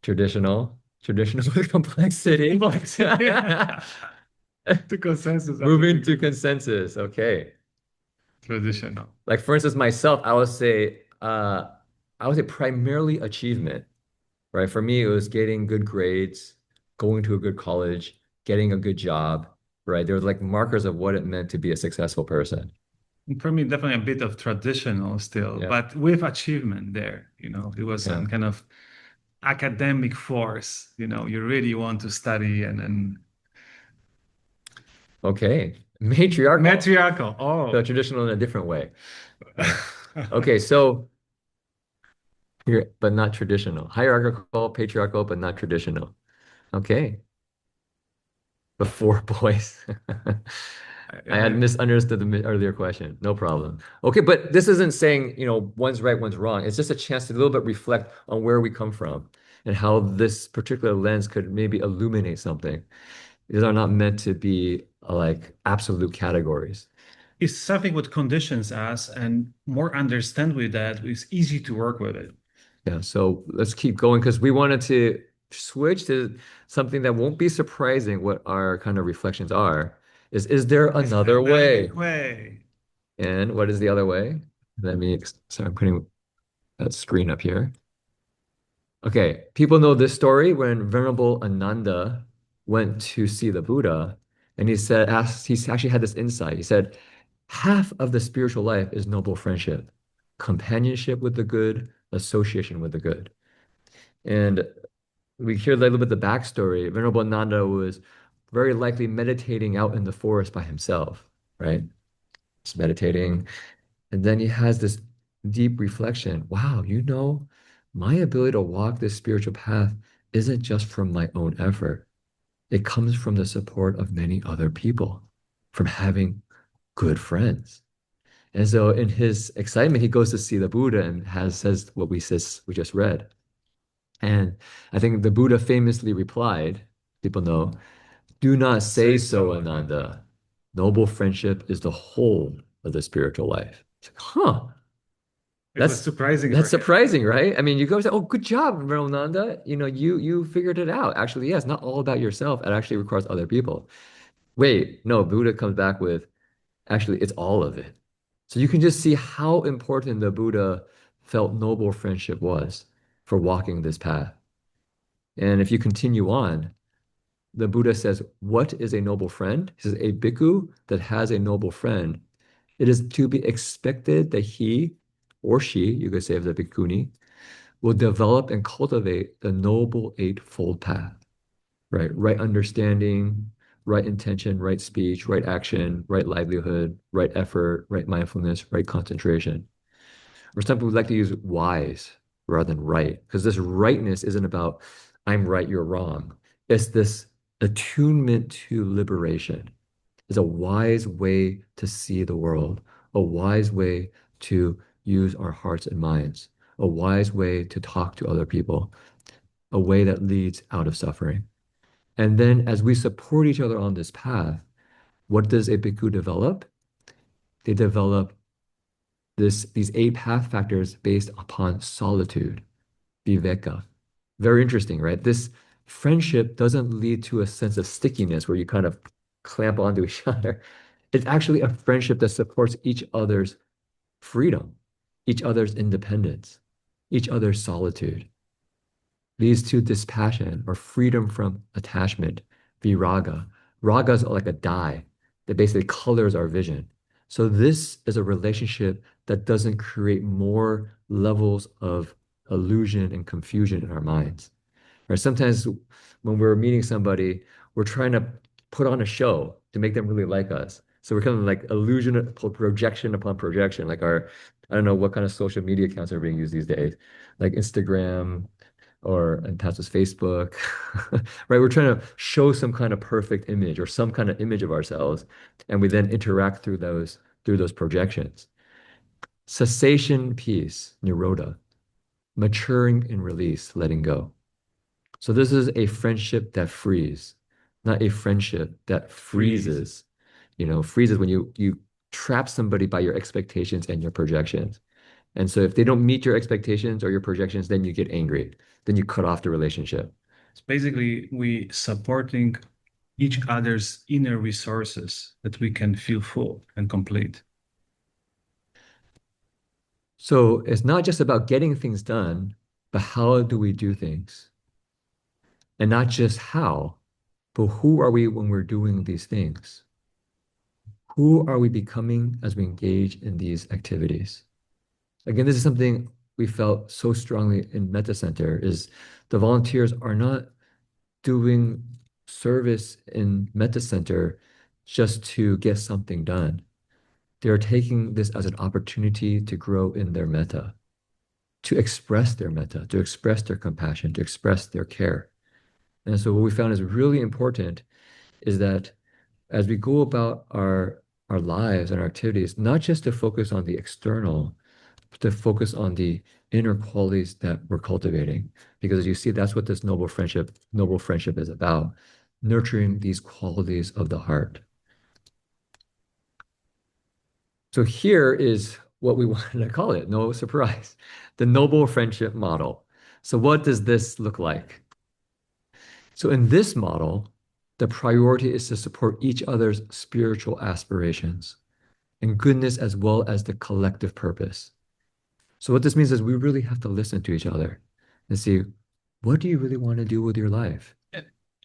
traditional with complexity. To consensus. Moving to consensus. Okay. Traditional. Like for instance, myself, I would say primarily achievement, right? For me, it was getting good grades, going to a good college, getting a good job, right? There was like markers of what it meant to be a successful person. For me, definitely a bit of traditional still, Yeah. but with achievement there. It was Yeah. some kind of academic force. You really want to study and Okay. Matriarchal. matriarchal. So Oh. traditional in a different way. Right. Okay, so here, but not traditional. Hierarchical, patriarchal, but not traditional. Okay. The four boys. I had misunderstood the earlier question. No problem. Okay, but this isn't saying, one's right, one's wrong. It's just a chance to a little bit reflect on where we come from and how this particular lens could maybe illuminate something. These are not meant to be like absolute categories. It's something what conditions us, and more understand with that, it's easy to work with it. Yeah, so let's keep going because we wanted to switch to something that won't be surprising what our kind of reflections are. Is there another way? Way. And what is the other way? So I'm putting that screen up here. Okay, people know this story when Venerable Ananda went to see the Buddha, and he actually had this insight. He said, half of the spiritual life is noble friendship, companionship with the good, association with the good. And we hear a little bit the backstory. Venerable Ananda was very likely meditating out in the forest by himself, right? Just meditating. And then he has this deep reflection. Wow, my ability to walk this spiritual path isn't just from my own effort. It comes from the support of many other people, from having good friends. And so in his excitement, he goes to see the Buddha and says what we just read. And I think the Buddha famously replied, people know, do not say so, Ananda. Noble friendship is the whole of the spiritual life. It's like, huh. That's surprising. That's surprising, right? I mean, you go say, "Oh, good job, Ananda. You figured it out." Actually, yeah, it's not all about yourself. It actually requires other people. Wait, no, Buddha comes back with, actually, it's all of it. So you can just see how important the Buddha felt noble friendship was for walking this path. And if you continue on, the Buddha says, what is a noble friend? He says, a bhikkhu that has a noble friend, it is to be expected that he or she, you could say of the bhikkhuni, will develop and cultivate the noble eightfold path, right? Right understanding, right intention, right speech, right action, right livelihood, right effort, right mindfulness, right concentration. Or some people like to use wise rather than right, because this rightness isn't about I'm right, you're wrong. It's this attunement to liberation. It's a wise way to see the world, a wise way to use our hearts and minds, a wise way to talk to other people, a way that leads out of suffering. And then as we support each other on this path, what does a bhikkhu develop? They develop these eight path factors based upon solitude, viveka. Very interesting, right? This friendship doesn't lead to a sense of stickiness where you kind of clamp onto each other. It's actually a friendship that supports each other's freedom, each other's independence, each other's solitude. Leads to dispassion or freedom from attachment, viraga. Raga is like a dye that basically colors our vision. So this is a relationship that doesn't create more levels of illusion and confusion in our minds. Right? Sometimes when we're meeting somebody, we're trying to put on a show to make them really like us. So we're kind of like illusion, projection upon projection, like I don't know what kind of social media accounts are being used these days, like Instagram, or and that's with Facebook, right? We're trying to show some kind of perfect image or some kind of image of ourselves, and we then interact through those projections. Cessation, peace, nirodha, maturing and release, letting go. So this is a friendship that frees, not a friendship that freezes. You know, freezes when you trap somebody by your expectations and your projections. And so if they don't meet your expectations or your projections, then you get angry. Then you cut off the relationship. It's basically we supporting each other's inner resources that we can feel full and complete. So it's not just about getting things done, but how do we do things? And not just how, but who are we when we're doing these things? Who are we becoming as we engage in these activities? Again, this is something we felt so strongly in Metta Center is the volunteers are not doing service in Metta Center just to get something done. They're taking this as an opportunity to grow in their metta, to express their metta, to express their compassion, to express their care. And so what we found is really important is that as we go about our lives and our activities, not just to focus on the external, but to focus on the inner qualities that we're cultivating. Because as you see, that's what this noble friendship is about, nurturing these qualities of the heart. So here is what we wanted to call it, no surprise, the noble friendship model. So what does this look like? So in this model, the priority is to support each other's spiritual aspirations and goodness as well as the collective purpose. So what this means is we really have to listen to each other and see, what do you really want to do with your life?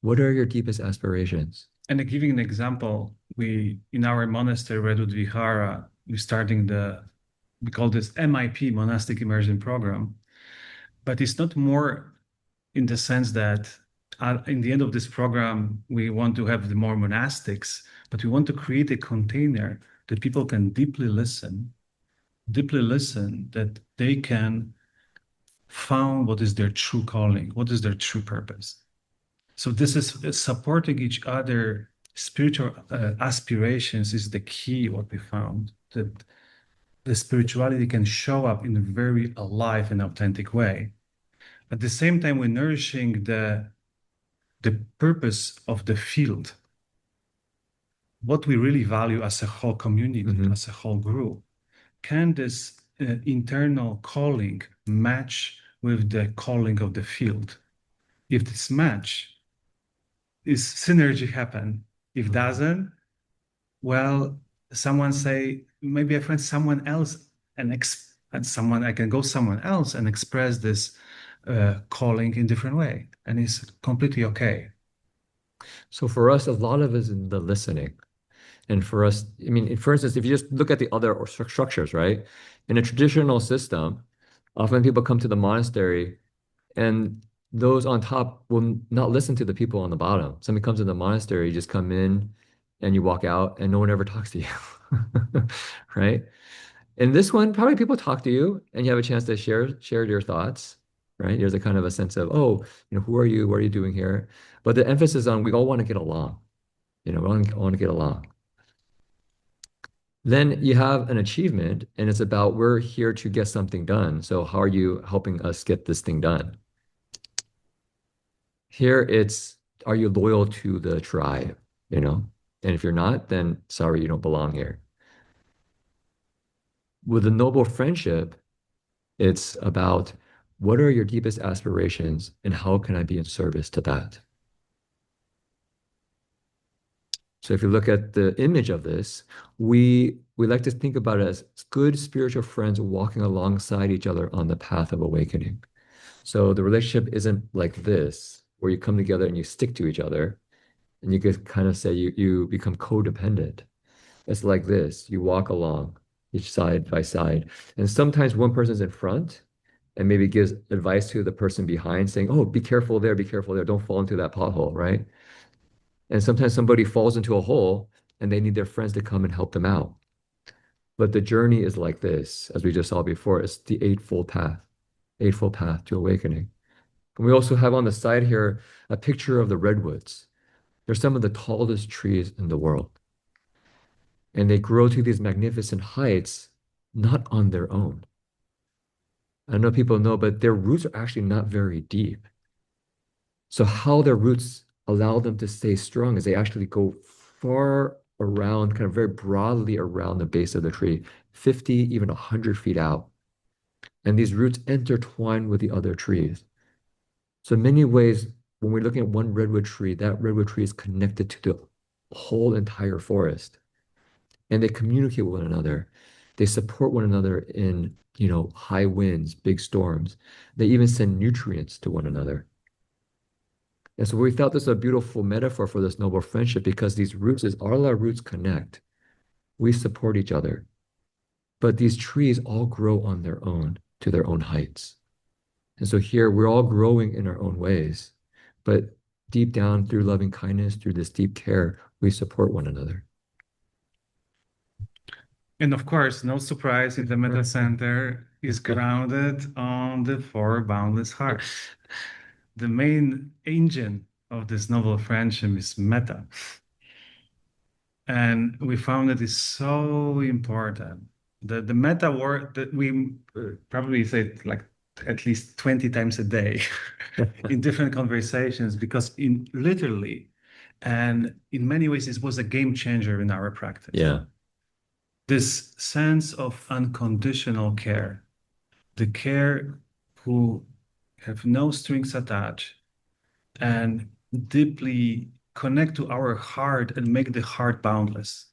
What are your deepest aspirations? And giving an example, we in our monastery, Redwood Vihara, we call this MIP, Monastic Immersion Program, but it's not more in the sense that in the end of this program, we want to have the more monastics, but we want to create a container that people can deeply listen, that they can find what is their true calling, what is their true purpose. So this is supporting each other. Spiritual aspirations is the key, what we found, that the spirituality can show up in a very alive and authentic way. At the same time, we're nourishing the purpose of the field, what we really value as a whole community, as a whole group. Can this internal calling match with the calling of the field? If this match, is synergy happen? If doesn't, well, someone say, maybe I find someone else and someone I can go somewhere else and express this calling in different way, and it's completely okay. So for us, a lot of it is in the listening. And for us, I mean, for instance, if you just look at the other structures, right? In a traditional system, often people come to the monastery and those on top will not listen to the people on the bottom. Somebody comes to the monastery, you just come in and you walk out and no one ever talks to you, right? In this one, probably people talk to you and you have a chance to share your thoughts, right? There's a kind of a sense of, oh, who are you? What are you doing here? But the emphasis on we all want to get along, we all want to get along. Then you have an achievement and it's about we're here to get something done. So how are you helping us get this thing done? Here it's, are you loyal to the tribe, And if you're not, then sorry, you don't belong here. With a noble friendship, it's about what are your deepest aspirations and how can I be in service to that? So if you look at the image of this, we like to think about it as good spiritual friends walking alongside each other on the path of awakening. So the relationship isn't like this, where you come together and you stick to each other, and you could kind of say you become codependent. It's like this, you walk along each side by side. And sometimes one person's in front and maybe gives advice to the person behind saying, oh, be careful there, don't fall into that pothole, right? And sometimes somebody falls into a hole and they need their friends to come and help them out. But the journey is like this, as we just saw before, it's the eightfold path to awakening. And we also have on the side here a picture of the redwoods. They're some of the tallest trees in the world. And they grow to these magnificent heights, not on their own. I know people know, but their roots are actually not very deep. So how their roots allow them to stay strong is they actually go far around, kind of very broadly around the base of the tree, 50, even 100 feet out. And these roots intertwine with the other trees. So in many ways, when we're looking at one redwood tree, that redwood tree is connected to the whole entire forest. And they communicate with one another. They support one another in, high winds, big storms. They even send nutrients to one another. And so we felt this was a beautiful metaphor for this noble friendship because these roots, as all our roots connect, we support each other. But these trees all grow on their own to their own heights. And so here we're all growing in our own ways, but deep down through loving kindness, through this deep care, we support one another. And of course, no surprise if the Metta Center is grounded on the four boundless hearts. The main engine of this noble friendship is metta. And we found it is so important. The metta word that we probably say it like at least 20 times a day in different conversations, because literally and in many ways, this was a game changer in our practice. Yeah. This sense of unconditional care, the care who have no strings attached and deeply connect to our heart and make the heart boundless.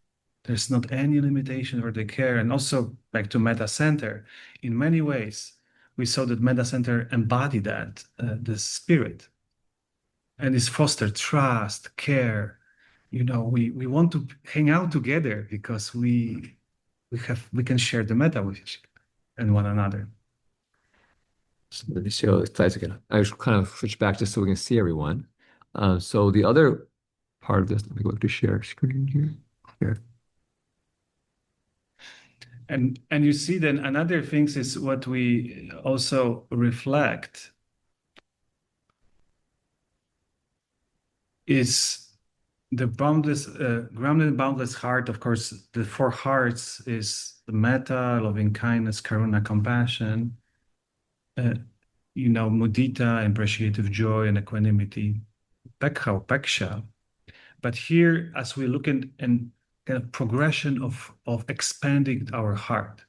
There's not any limitation for the care. And also back to Metta Center, in many ways, we saw that Metta Center embodied that, the spirit, and it's fostered trust, care. We want to hang out together because we can share the metta with each and one another. So let me show the slides again. I just kind of switch back just so we can see everyone. So the other part of this, let me go to share screen here. Here. And you see then another thing is what we also reflect is the boundless, grounded boundless heart. Of course, the four hearts is the metta, loving kindness, karuna, compassion, mudita, appreciative joy, and equanimity, pekha, upeksha. But here, as we look in kind of progression of expanding our heart,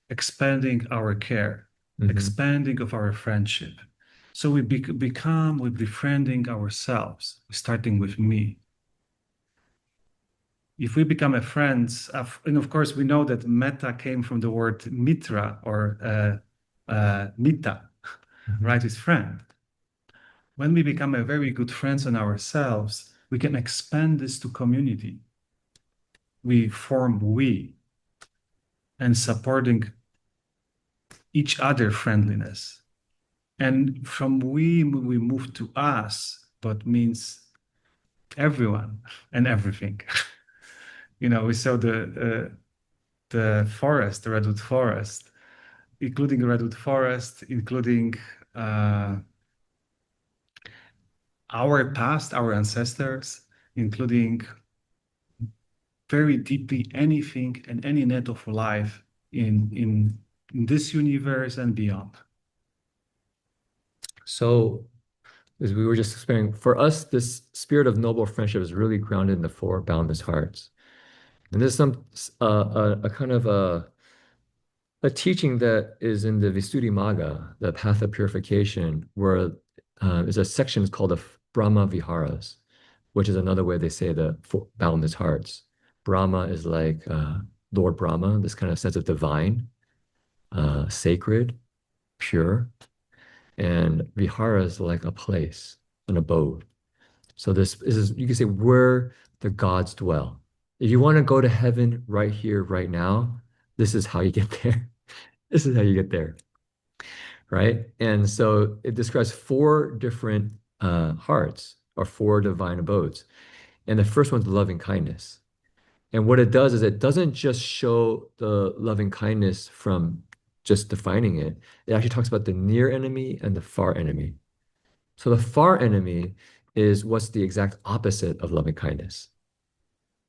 expanding our care, expanding of our friendship. So we we're befriending ourselves, starting with me. If we become a friend, and of course we know that metta came from the word mitra or mitta, right? It's friend. When we become a very good friends on ourselves, we can expand this to community. We form we and supporting each other friendliness. And from we move to us, but means everyone and everything. We saw the forest, the redwood forest, including the redwood forest, including our past, our ancestors, including very deeply anything and any net of life in this universe and beyond. So, as we were just explaining, for us, this spirit of noble friendship is really grounded in the four boundless hearts. And there's some a kind of a teaching that is in the Visuddhimagga, the path of purification, where there's a section called the Brahma Viharas, which is another way they say the four boundless hearts. Brahma is like Lord Brahma, this kind of sense of divine, sacred, pure. And Vihara is like a place, an abode. So this is, you can say, where the gods dwell. If you want to go to heaven right here, right now, this is how you get there. This is how you get there, right? And so it describes four different hearts or four divine abodes. And the first one's loving kindness. And what it does is it doesn't just show the loving kindness from just defining it. It actually talks about the near enemy and the far enemy. So the far enemy is what's the exact opposite of loving kindness.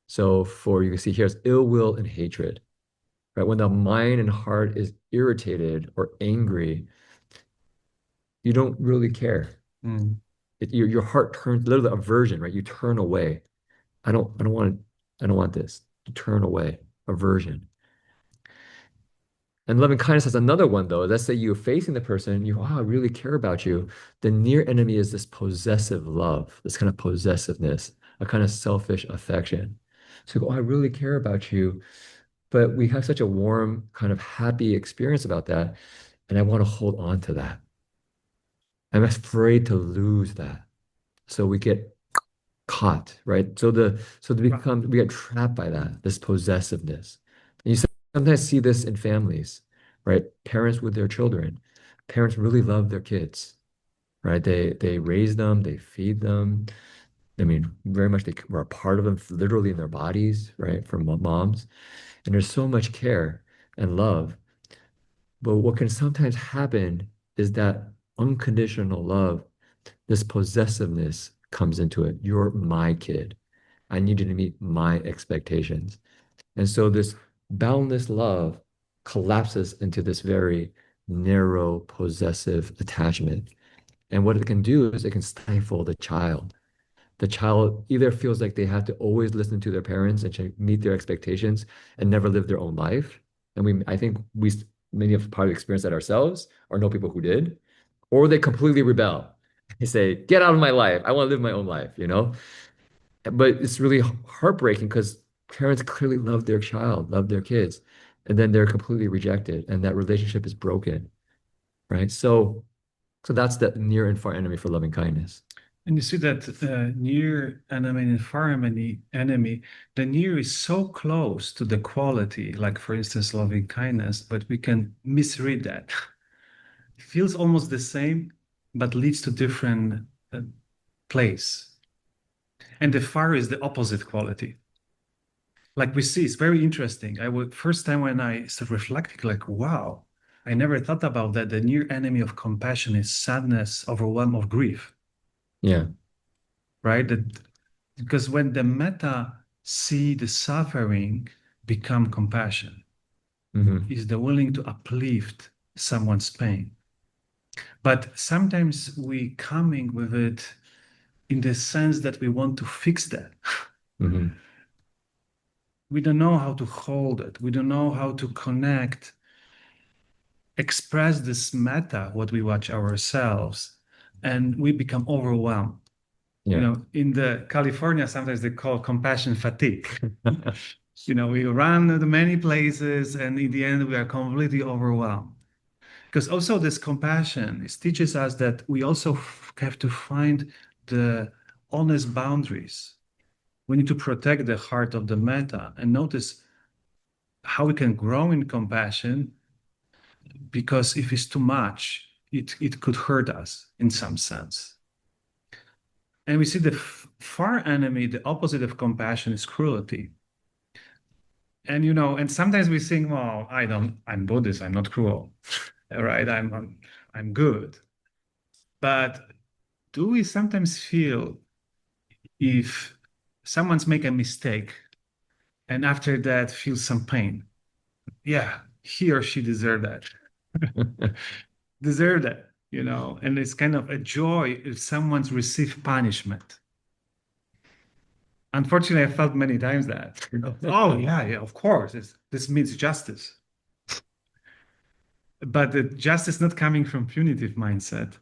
So for you can see here it's ill will and hatred, right? When the mind and heart is irritated or angry, you don't really care. Mm. Your heart turns literally aversion, right? You turn away. I don't want this. You turn away, aversion. And loving kindness has another one though. Let's say you're facing the person, you, wow, I really care about you. The near enemy is this possessive love, this kind of possessiveness, a kind of selfish affection. So you go, oh, I really care about you, but we have such a warm, kind of happy experience about that. And I want to hold on to that. I'm afraid to lose that. So we get caught, right? We get trapped by that, this possessiveness. And you sometimes see this in families, right? Parents with their children. Parents really love their kids, right? They raise them, they feed them. I mean, very much they were a part of them literally in their bodies, right? From moms. And there's so much care and love. But what can sometimes happen is that unconditional love, this possessiveness comes into it. You're my kid. I need you to meet my expectations. And so this boundless love collapses into this very narrow, possessive attachment. And what it can do is it can stifle the child. The child either feels like they have to always listen to their parents and meet their expectations and never live their own life. And I think many of probably experienced that ourselves or know people who did, or they completely rebel. They say, get out of my life. I want to live my own life, you know? But it's really heartbreaking because parents clearly love their child, love their kids, and then they're completely rejected, and that relationship is broken, right? So that's the near and far enemy for loving kindness. And you see that near enemy and far enemy, the near is so close to the quality, like for instance, loving kindness, but we can misread that. It feels almost the same, but leads to different place. And the far is the opposite quality. Like we see, it's very interesting. First time when I started reflecting, like, wow, I never thought about that. The near enemy of compassion is sadness, overwhelm of grief. Yeah. Right? Because when the metta see the suffering become compassion, is the willing to uplift someone's pain. But sometimes we coming with it in the sense that we want to fix that. We don't know how to hold it. We don't know how to connect, express this metta, what we watch ourselves, and we become overwhelmed. Yeah. You know, in the California, sometimes they call compassion fatigue. You know, we run to many places and in the end we are completely overwhelmed. Because also this compassion, it teaches us that we also have to find the honest boundaries. We need to protect the heart of the metta and notice how we can grow in compassion, because if it's too much, it could hurt us in some sense. And we see the far enemy, the opposite of compassion, is cruelty. And you know, and sometimes we think, well, I'm Buddhist, I'm not cruel, right? I'm good. But do we sometimes feel if someone's make a mistake and after that feel some pain? Yeah, he or she deserve that. Deserve that, you know, and it's kind of a joy if someone's received punishment. Unfortunately, I felt many times that, oh yeah, of course, this means justice. But the justice not coming from punitive mindset,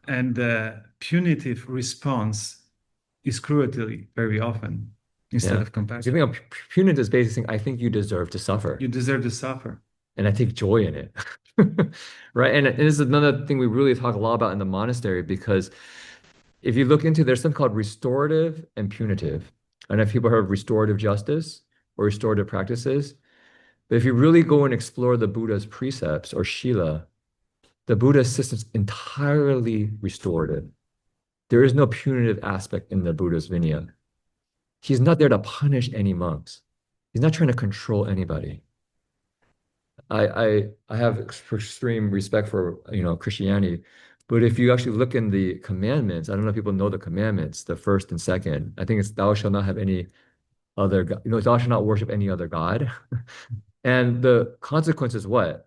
and the punitive response is cruelty very often instead of compassion. You think punitive is basically saying, I think you deserve to suffer. You deserve to suffer. And I take joy in it. Right. And this is another thing we really talk a lot about in the monastery, because if you look into, there's something called restorative and punitive. I don't know if people heard of restorative justice or restorative practices. But if you really go and explore the Buddha's precepts or Shila, the Buddha's system is entirely restorative. There is no punitive aspect in the Buddha's Vinaya. He's not there to punish any monks. He's not trying to control anybody. I have extreme respect for Christianity, But if you actually look in the commandments, I don't know if people know the commandments, the first and second. I think it's thou shalt not have any other God, thou shalt not worship any other God. And the consequence is what?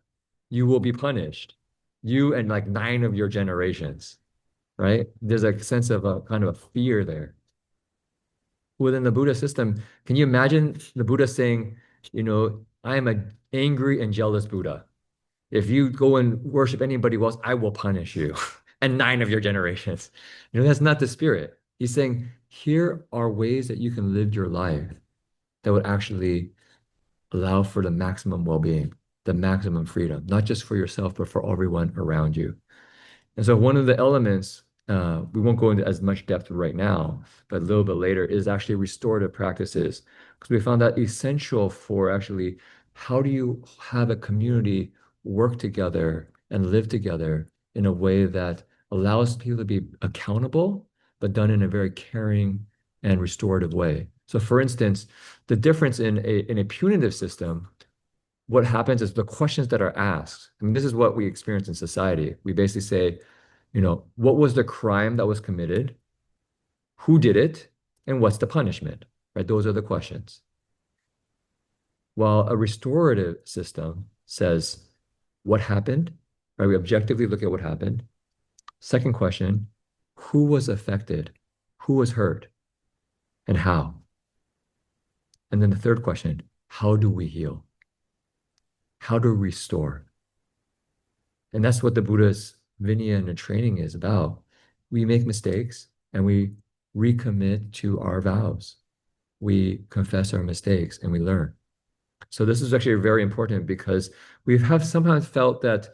You will be punished. You and like 9 of your generations, right? There's a sense of a kind of a fear there. Within the Buddha system, can you imagine the Buddha saying, I am an angry and jealous Buddha. If you go and worship anybody else, I will punish you and 9 of your generations. That's not the spirit. He's saying, here are ways that you can live your life that would actually allow for the maximum well-being, the maximum freedom, not just for yourself, but for everyone around you. And so one of the elements, we won't go into as much depth right now, but a little bit later, is actually restorative practices. Because we found that essential for actually how do you have a community work together and live together in a way that allows people to be accountable, but done in a very caring and restorative way. So for instance, the difference in a punitive system, what happens is the questions that are asked. I mean, this is what we experience in society. We basically say, what was the crime that was committed? Who did it? And what's the punishment? Right? Those are the questions. While a restorative system says, what happened? Right? We objectively look at what happened. Second question, who was affected? Who was hurt? And how? And then the third question, how do we heal? How to restore? And that's what the Buddha's Vinaya and training is about. We make mistakes and we recommit to our vows. We confess our mistakes and we learn. So this is actually very important because we have sometimes felt that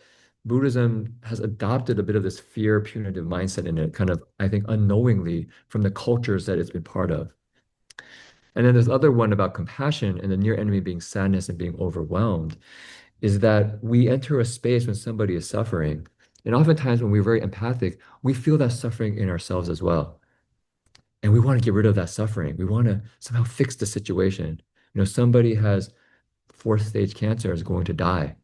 Buddhism has adopted a bit of this fear punitive mindset in it, kind of, I think, unknowingly from the cultures that it's been part of. And then there's other one about compassion and the near enemy being sadness and being overwhelmed, is that we enter a space when somebody is suffering. And oftentimes when we're very empathic, we feel that suffering in ourselves as well. And we want to get rid of that suffering. We want to somehow fix the situation. Somebody has 4th-stage cancer, is going to die.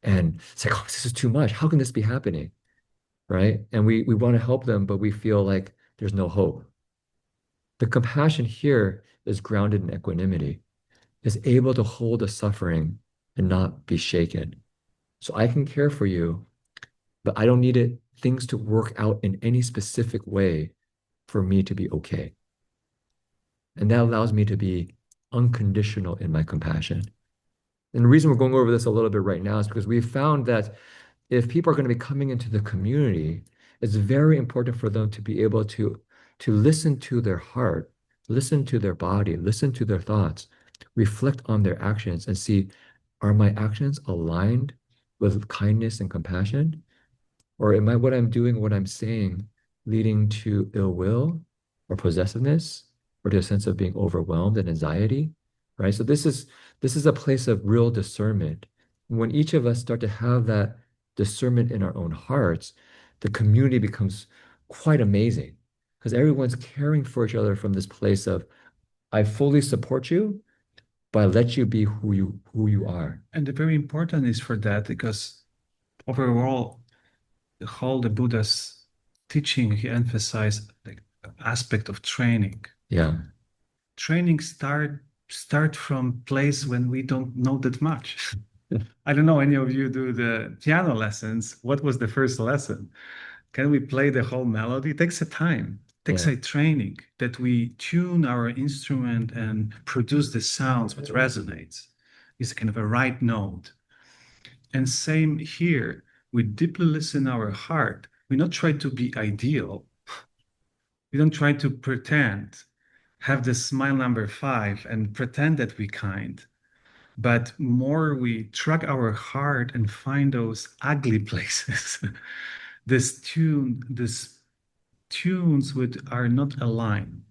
And it's like, oh, this is too much. How can this be happening? Right? And we want to help them, but we feel like there's no hope. The compassion here is grounded in equanimity, is able to hold the suffering and not be shaken. So I can care for you, but I don't need things to work out in any specific way for me to be okay. And that allows me to be unconditional in my compassion. And the reason we're going over this a little bit right now is because we've found that if people are going to be coming into the community, it's very important for them to be able to listen to their heart, listen to their body, listen to their thoughts, reflect on their actions and see, are my actions aligned with kindness and compassion? Or am I what I'm doing, what I'm saying, leading to ill will or possessiveness or to a sense of being overwhelmed and anxiety? Right? So this is a place of real discernment. When each of us start to have that discernment in our own hearts, the community becomes quite amazing because everyone's caring for each other from this place of, I fully support you, but I let you be who you are. And the very important is for that because overall, the Buddha's teaching, he emphasized the aspect of training. Yeah. Training start from place when we don't know that much. I don't know, any of you do the piano lessons. What was the first lesson? Can we play the whole melody? It takes a time. It takes a training that we tune our instrument and produce the sounds that resonates. It's kind of a right note. And same here, we deeply listen our heart. We not try to be ideal. We don't try to pretend, have the smile number 5 and pretend that we're kind. But more we track our heart and find those ugly places, these tunes which are not aligned.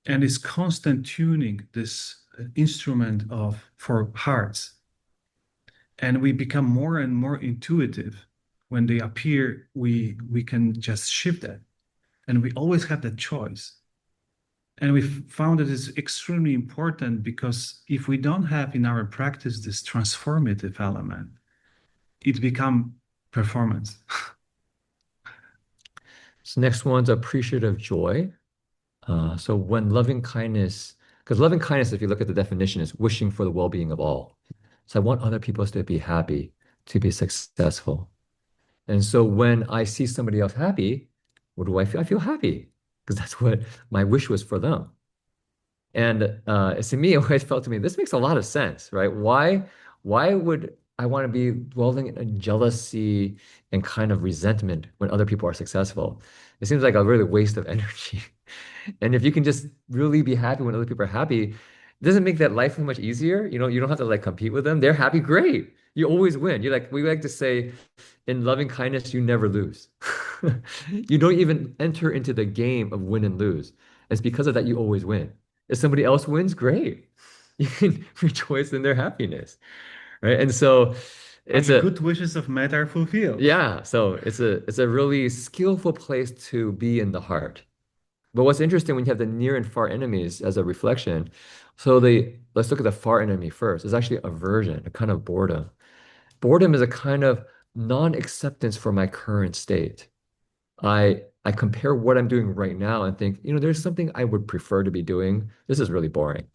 And it's constant tuning this instrument for hearts. And we become more and more intuitive. When they appear, we can just shift that. And we always have that choice. And we found it is extremely important because if we don't have in our practice this transformative element, it becomes performance. So next one's appreciative joy. So when loving kindness, because loving kindness, if you look at the definition, is wishing for the well-being of all. So I want other people to be happy, to be successful. And so when I see somebody else happy, what do I feel? I feel happy because that's what my wish was for them. And to me, it always felt to me, this makes a lot of sense, right? Why would I want to be dwelling in jealousy and kind of resentment when other people are successful? It seems like a really waste of energy. And if you can just really be happy when other people are happy, doesn't make that life so much easier. You don't have to like compete with them. They're happy, great. You always win. We like to say, in loving kindness, you never lose. You don't even enter into the game of win and lose. It's because of that you always win. If somebody else wins, great. You can rejoice in their happiness, right? And so And it's the a good wishes of men are fulfilled. yeah, so it's a really skillful place to be in the heart. But what's interesting when you have the near and far enemies as a reflection, so let's look at the far enemy first. It's actually aversion, a kind of boredom. Boredom is a kind of non-acceptance for my current state. I compare what I'm doing right now and think, there's something I would prefer to be doing. This is really boring.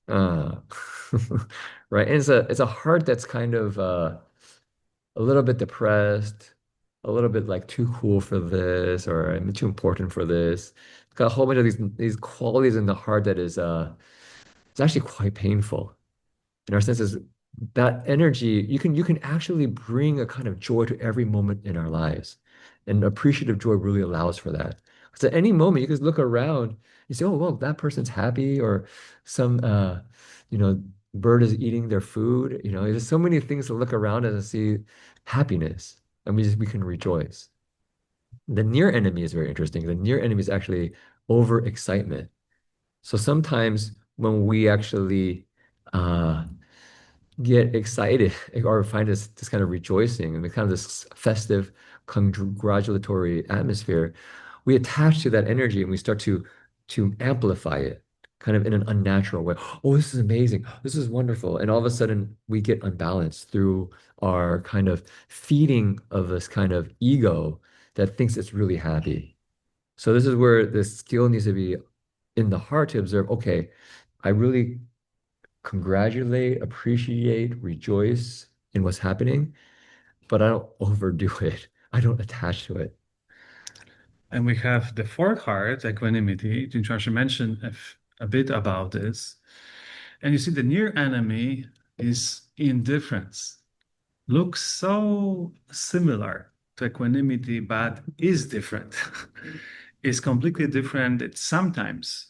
Uh, right. And it's a heart that's kind of a little bit depressed, a little bit like too cool for this, or I'm too important for this. It's got a whole bunch of these qualities in the heart that is it's actually quite painful. In our senses, that energy, you can actually bring a kind of joy to every moment in our lives. And appreciative joy really allows for that. Because at any moment you can look around, you say, oh, well, that person's happy, or some you know, bird is eating their food. There's so many things to look around and see happiness. And we can rejoice. The near enemy is very interesting. The near enemy is actually overexcitement. So sometimes when we actually uh, get excited or find this kind of rejoicing and kind of this festive, congratulatory atmosphere, we attach to that energy and we start to amplify it kind of in an unnatural way. Oh, this is amazing. This is wonderful. And all of a sudden we get unbalanced through our kind of feeding of this kind of ego that thinks it's really happy. So this is where the skill needs to be in the heart to observe, okay, I really congratulate, appreciate, rejoice in what's happening, but I don't overdo it. I don't attach to it. And we have the fourth heart, equanimity. Jin Chuan mentioned a bit about this. And you see, the near enemy is indifference. Looks so similar to equanimity, but is different. Is completely different. It's sometimes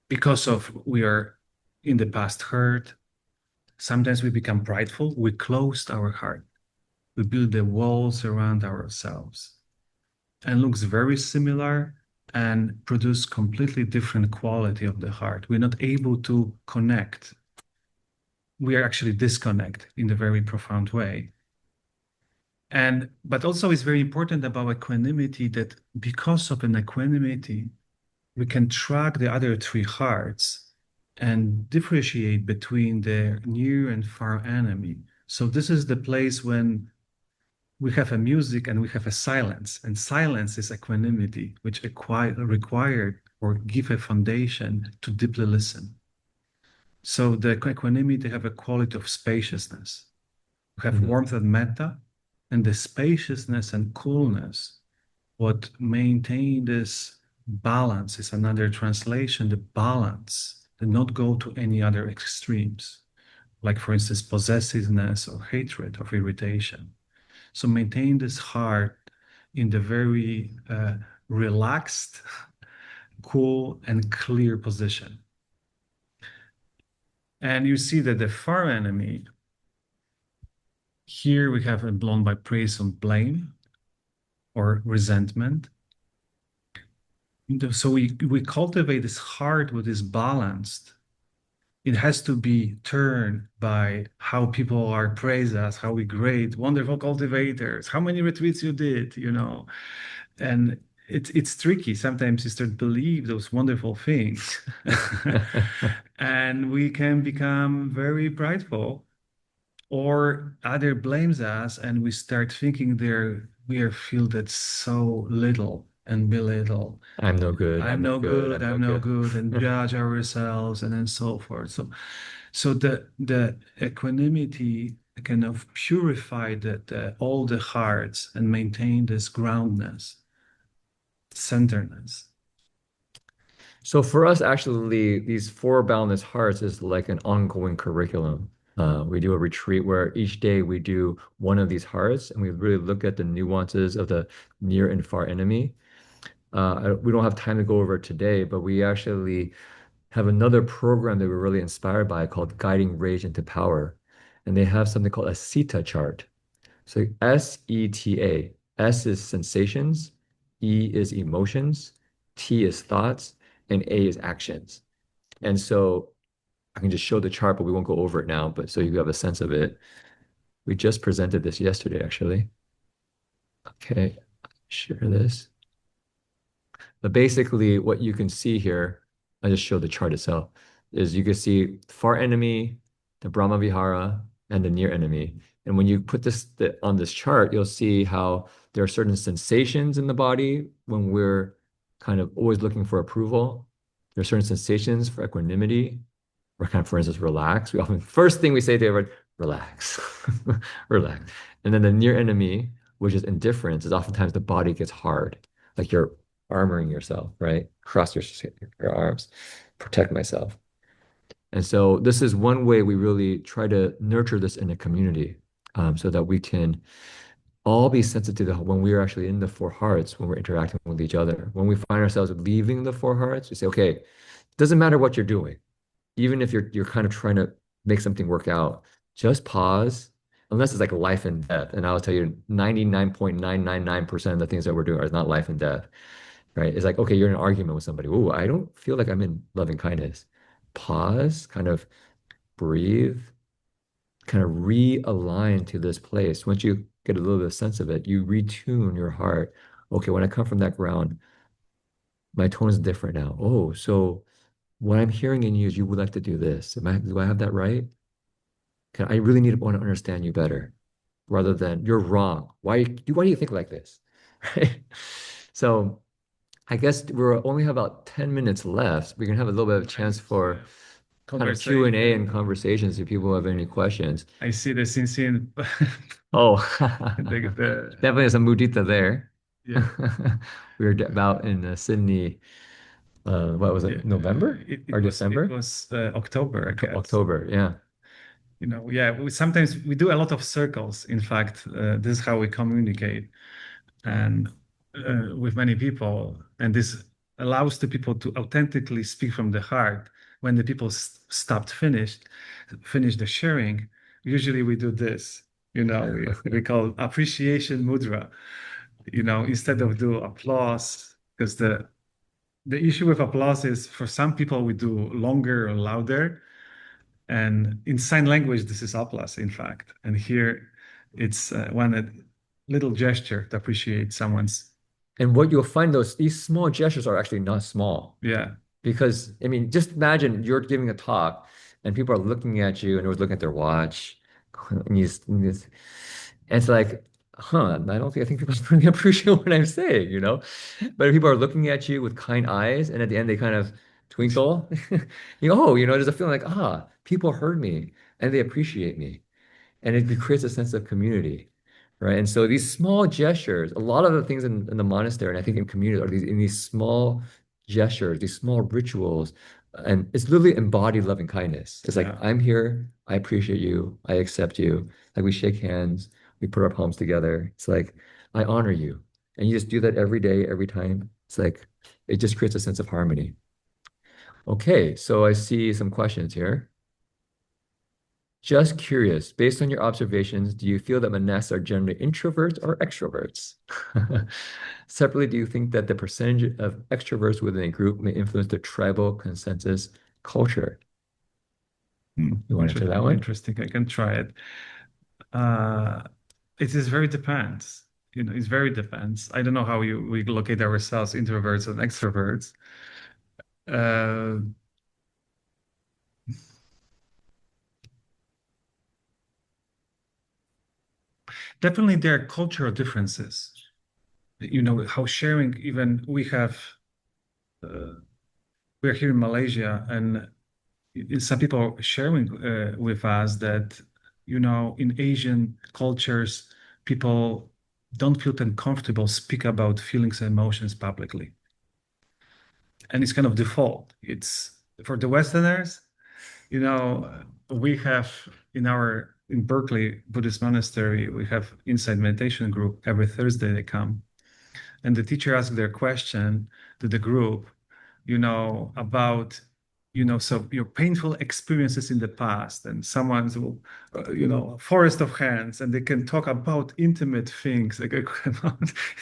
because of we are in the past hurt. Sometimes we become prideful. We closed our heart. We build the walls around ourselves, and looks very similar and produce completely different quality of the heart. We're not able to connect. We are actually disconnect in a very profound way. But also it's very important about equanimity that because of an equanimity, we can track the other three hearts and differentiate between the near and far enemy. So this is the place when we have a music and we have a silence, and silence is equanimity, which required or give a foundation to deeply listen. So the equanimity have a quality of spaciousness. We have warmth and metta, and the spaciousness and coolness, what maintain this balance is another translation, the balance, the not go to any other extremes, like for instance, possessiveness or hatred or irritation. So maintain this heart in the very relaxed, cool, and clear position. And you see that the far enemy, here we have it blown by praise and blame or resentment. So we cultivate this heart with this balanced. It has to be turned by how people are praise us, how we great, wonderful cultivators, how many retreats you did, and it's tricky. Sometimes you start to believe those wonderful things, and we can become very prideful, or other blames us, and we start thinking they're we are fielded so little and belittle. I'm no good. I'm I'm no no good. good, I'm no I'm no good. good, and judge ourselves and then so forth. So the equanimity kind of purify all the hearts and maintain this groundness, centeredness. So for us, actually, these four boundless hearts is like an ongoing curriculum. We do a retreat where each day we do one of these hearts, and we really look at the nuances of the near and far enemy. We don't have time to go over it today, but we actually have another program that we're really inspired by called Guiding Rage into Power. And they have something called a SETA chart. So SETA. S is sensations, E is emotions, T is thoughts, and A is actions. And so I can just show the chart, but we won't go over it now, but so you have a sense of it. We just presented this yesterday, actually. Okay, share this. But basically, what you can see here, I just showed the chart itself, is you can see far enemy, the Brahma Vihara, and the near enemy. And when you put on this chart, you'll see how there are certain sensations in the body when we're kind of always looking for approval. There are certain sensations for equanimity. We're kind of, for instance, relax. We often, first thing we say to everyone, relax, relax. And then the near enemy, which is indifference, is oftentimes the body gets hard. Like you're armoring yourself, right? Cross your arms, protect myself. And so this is one way we really try to nurture this in a community, so that we can all be sensitive to when we are actually in the four hearts, when we're interacting with each other. When we find ourselves leaving the four hearts, we say, okay, it doesn't matter what you're doing. Even if you're kind of trying to make something work out, just pause, unless it's like life and death. And I'll tell you, 99.999% of the things that we're doing are not life and death, right? It's like, okay, you're in an argument with somebody. Oh, I don't feel like I'm in loving kindness. Pause, kind of breathe, kind of realign to this place. Once you get a little bit of sense of it, you retune your heart. Okay, when I come from that ground, my tone is different now. Oh, so what I'm hearing in you is you would like to do this. Do I have that right? I really need to want to understand you better rather than you're wrong. Why do you think like this? Right? So I guess we're only have about 10 minutes left. We can have a little bit of a chance for kind of Q&A and conversations if people have any questions. I see the sincere. Oh, the definitely some mudita there. yeah. We were about in Sydney, what was it, November or December? It was October, I guess. October, yeah. Yeah, sometimes we do a lot of circles. In fact, this is how we communicate and with many people. And this allows the people to authentically speak from the heart. When the people finish the sharing, usually we do this, we call appreciation mudra, instead of do applause, because the issue with applause is for some people we do longer or louder. And in sign language, this is applause, in fact. And here it's one little gesture to appreciate someone's. And what you'll find these small gestures are actually not small. Yeah. Because, I mean, just imagine you're giving a talk and people are looking at you and they're looking at their watch. And it's like, I think people really appreciate what I'm saying. But if people are looking at you with kind eyes and at the end they kind of twinkle, there's a feeling like, people heard me and they appreciate me. And it creates a sense of community, right? And so these small gestures, a lot of the things in the monastery, and I think in community, are these small gestures, these small rituals, and it's literally embodied loving kindness. It's like, Yeah. I'm here, I appreciate you, I accept you. Like we shake hands, we put our palms together. It's like, I honor you. And you just do that every day, every time. It's like, it just creates a sense of harmony. Okay, so I see some questions here. Just curious, based on your observations, do you feel that monastics are generally introverts or extroverts? Separately, do you think that the percentage of extroverts within a group may influence the tribal consensus culture? You want to answer that one? Interesting. I can try it. It is very depends. It's very depends. I don't know how we locate ourselves, introverts and extroverts. Definitely there are cultural differences. You know, how sharing, even we're here in Malaysia, and some people are sharing with us that, you know, in Asian cultures, people don't feel then comfortable speak about feelings and emotions publicly. And it's kind of default. It's for the Westerners, you know, we have in Berkeley Buddhist Monastery, we have inside meditation group. Every Thursday they come, and the teacher asks their question to the group, you know, about, you know, so your painful experiences in the past, and someone's, you know, forest of hands, and they can talk about intimate things, like in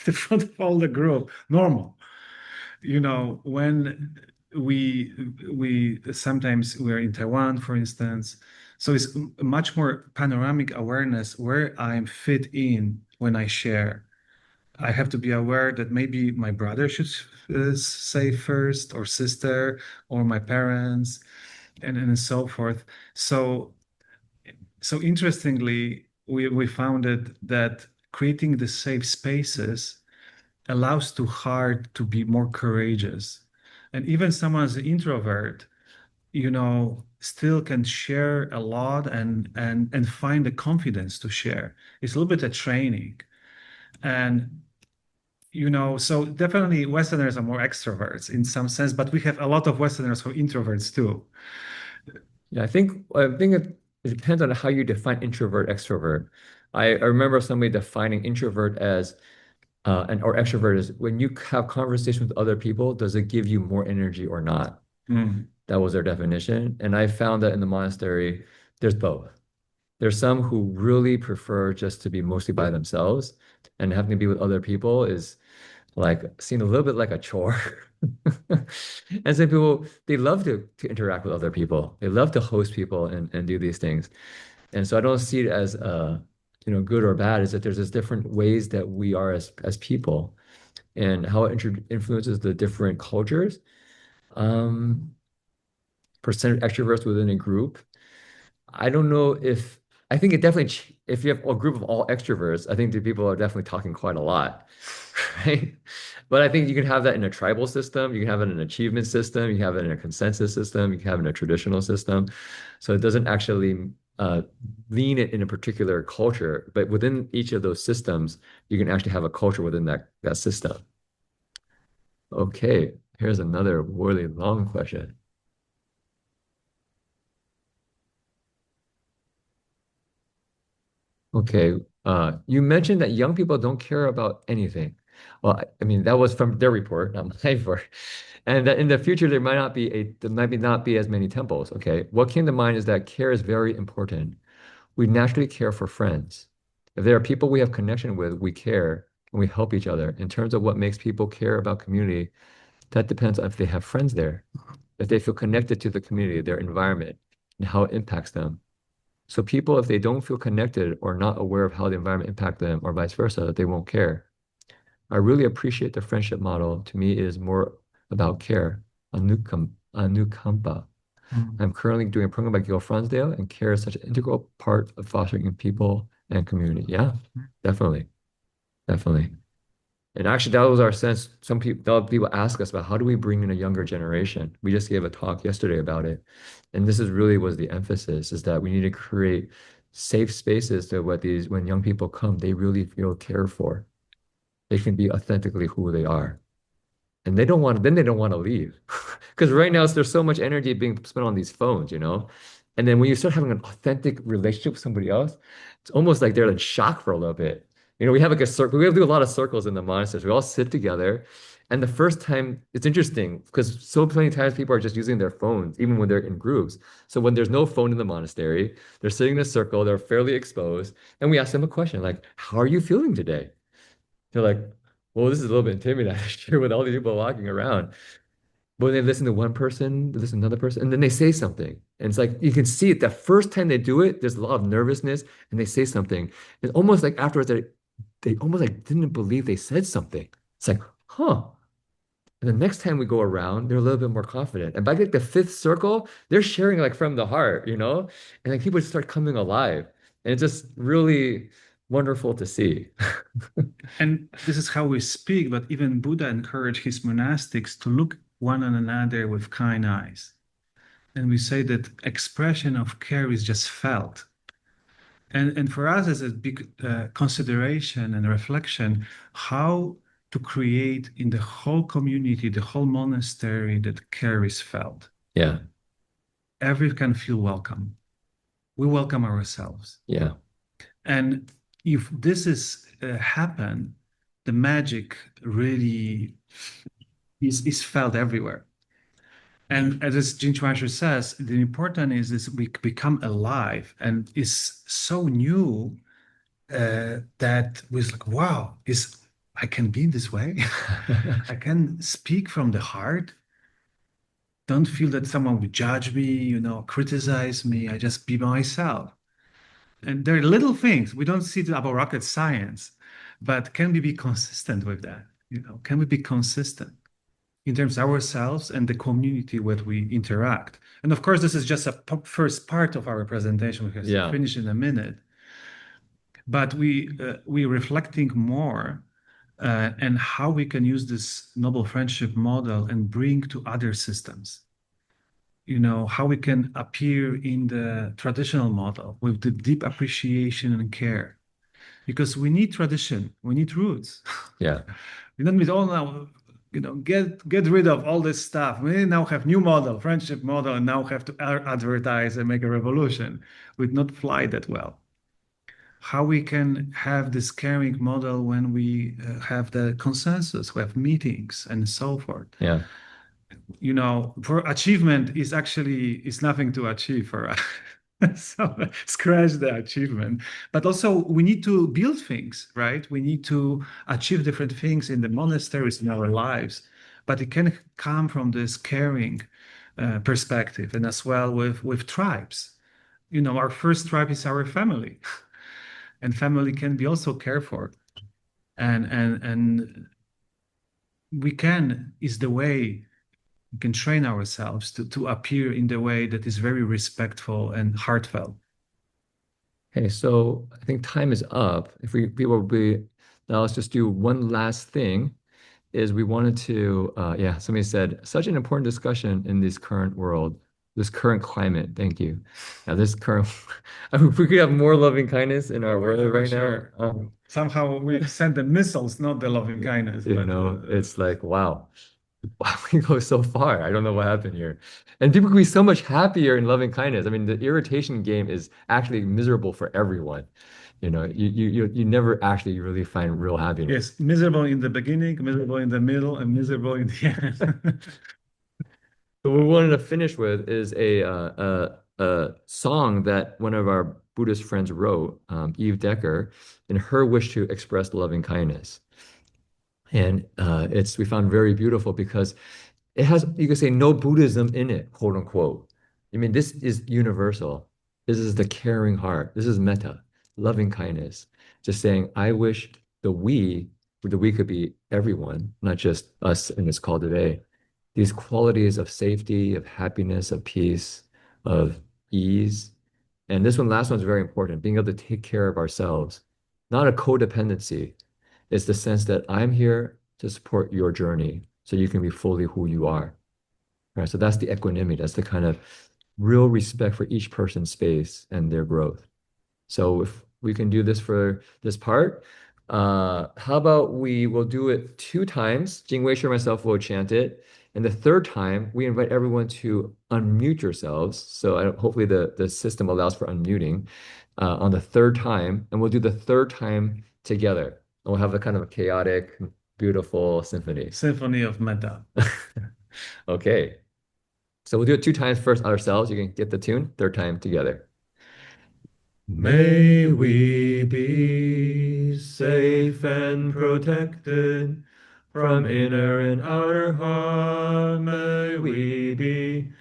the front of all the group, normal. You know, when we sometimes we're in Taiwan, for instance, so it's much more panoramic awareness where I'm fit in when I share. I have to be aware that maybe my brother should say first, or sister, or my parents, and so forth. So interestingly, we found that creating the safe spaces allows to heart to be more courageous. And even someone as an introvert, you know, still can share a lot and find the confidence to share. It's a little bit of training. And you know, so definitely Westerners are more extroverts in some sense, but we have a lot of Westerners who are introverts too. Yeah, I think it depends on how you define introvert, extrovert. I remember somebody defining introvert as and or extrovert is when you have conversation with other people, does it give you more energy or not? Mm. That was their definition. And I found that in the monastery, there's both. There's some who really prefer just to be mostly by themselves, and having to be with other people is like seen a little bit like a chore. And some people, they love to interact with other people. They love to host people and do these things. And so I don't see it as good or bad, is that there's just different ways that we are as people and how it influences the different cultures. Um, Percentage extroverts within a group. I don't know if I think it definitely if you have a group of all extroverts, I think the people are definitely talking quite a lot, right? But I think you can have that in a tribal system, you can have it in an achievement system, you can have it in a consensus system, you can have it in a traditional system. So it doesn't actually lean it in a particular culture, but within each of those systems, you can actually have a culture within that system. Okay, here's another really long question. Okay. You mentioned that young people don't care about anything. Well, I mean, that was from their report, not my report. And that in the future there might be not be as many temples. Okay. What came to mind is that care is very important. We naturally care for friends. If there are people we have connection with, we care and we help each other. In terms of what makes people care about community, that depends on if they have friends there, if they feel connected to the community, their environment, and how it impacts them. So people, if they don't feel connected or not aware of how the environment impact them or vice versa, they won't care. I really appreciate the friendship model. To me, it is more about care. Anukampa. Mm. I'm currently doing a program by Gil Fronsdale, and care is such an integral part of fostering people and community. Yeah, definitely. Definitely. And actually, that was our sense. People ask us about how do we bring in a younger generation. We just gave a talk yesterday about it, and this is really was the emphasis: is that we need to create safe spaces that when young people come, they really feel cared for. They can be authentically who they are, and they don't want to leave, because right now there's so much energy being spent on these phones, and then when you start having an authentic relationship with somebody else, it's almost like they're in shock for a little bit. We have like a circle. We do a lot of circles in the monasteries. We all sit together. And the first time, it's interesting because so many times people are just using their phones, even when they're in groups. So when there's no phone in the monastery, they're sitting in a circle, they're fairly exposed. And we ask them a question like, how are you feeling today? They're like, well, this is a little bit intimidating with all these people walking around. But they listen to one person, they listen to another person, and then they say something. And it's like you can see it the first time they do it, there's a lot of nervousness, and they say something. It's almost like afterwards they almost like didn't believe they said something. It's like, huh. And the next time we go around, they're a little bit more confident. And by like the fifth circle, they're sharing like from the heart, And like people just start coming alive. And it's just really wonderful to see. And this is how we speak, but even Buddha encouraged his monastics to look one on another with kind eyes. And we say that expression of care is just felt. And for us, as a big consideration and reflection, how to create in the whole community, the whole monastery, that care is felt. Yeah. Everyone can feel welcome. We welcome ourselves. Yeah. And if this is happen, the magic really is felt everywhere. And as Jin Chuan says, the important is we become alive and is so new that we're like, wow, I can be in this way. I can speak from the heart. Don't feel that someone would judge me, criticize me. I just be myself. And there are little things. We don't see it about rocket science, but can we be consistent with that? Can we be consistent in terms of ourselves and the community with we interact? And of course, this is just a first part of our presentation. We have to finish in a minute. But we reflecting more and how we can use this noble friendship model and bring to other systems. How we can appear in the traditional model with the deep appreciation and care. Because we need tradition, we need roots. Yeah. We don't need now, get rid of all this stuff. We now have new model, friendship model, and now have to advertise and make a revolution. Would not fly that well. How we can have this caring model when we have the consensus, we have meetings and so forth. Yeah. For achievement is nothing to achieve for us. So scratch the achievement. But also we need to build things, right? We need to achieve different things in the monasteries in our lives. But it can come from this caring perspective, and as well with tribes. Our first tribe is our family. And family can be also cared for. And is the way we can train ourselves to appear in the way that is very respectful and heartfelt. Okay, so I think time is up. If now let's just do one last thing. Is we wanted to, somebody said, such an important discussion in this current world, this current climate. Thank you. Now, this current, I mean, if we could have more loving kindness in our world right now. Somehow we send the missiles, not the loving kindness. It's like, wow, we go so far. I don't know what happened here. And people can be so much happier in loving kindness. I mean, the irritation game is actually miserable for everyone. You never actually really find real happiness. Yes, miserable in the beginning, miserable in the middle, and miserable in the end. So what we wanted to finish with is a song that one of our Buddhist friends wrote, Eve Decker, in her wish to express loving kindness. And we found very beautiful because it has, you could say, no Buddhism in it, quote unquote. I mean, this is universal. This is the caring heart. This is metta, loving kindness. Just saying, I wish the we could be everyone, not just us in this call today. These qualities of safety, of happiness, of peace, of ease. And this last one's very important, being able to take care of ourselves, not a codependency. It's the sense that I'm here to support your journey so you can be fully who you are. Right? So that's the equanimity. That's the kind of real respect for each person's space and their growth. So if we can do this for this part, how about we will do it 2 times. Jingwei Sure myself will chant it. And the 3rd time, we invite everyone to unmute yourselves. So hopefully the system allows for unmuting on the 3rd time. And we'll do the 3rd time together. And we'll have a kind of a chaotic, beautiful symphony. Symphony of metta. Okay. So we'll do it 2 times first ourselves. You can get the tune. 3rd time together. May we be safe and protected from inner and outer harm. May we be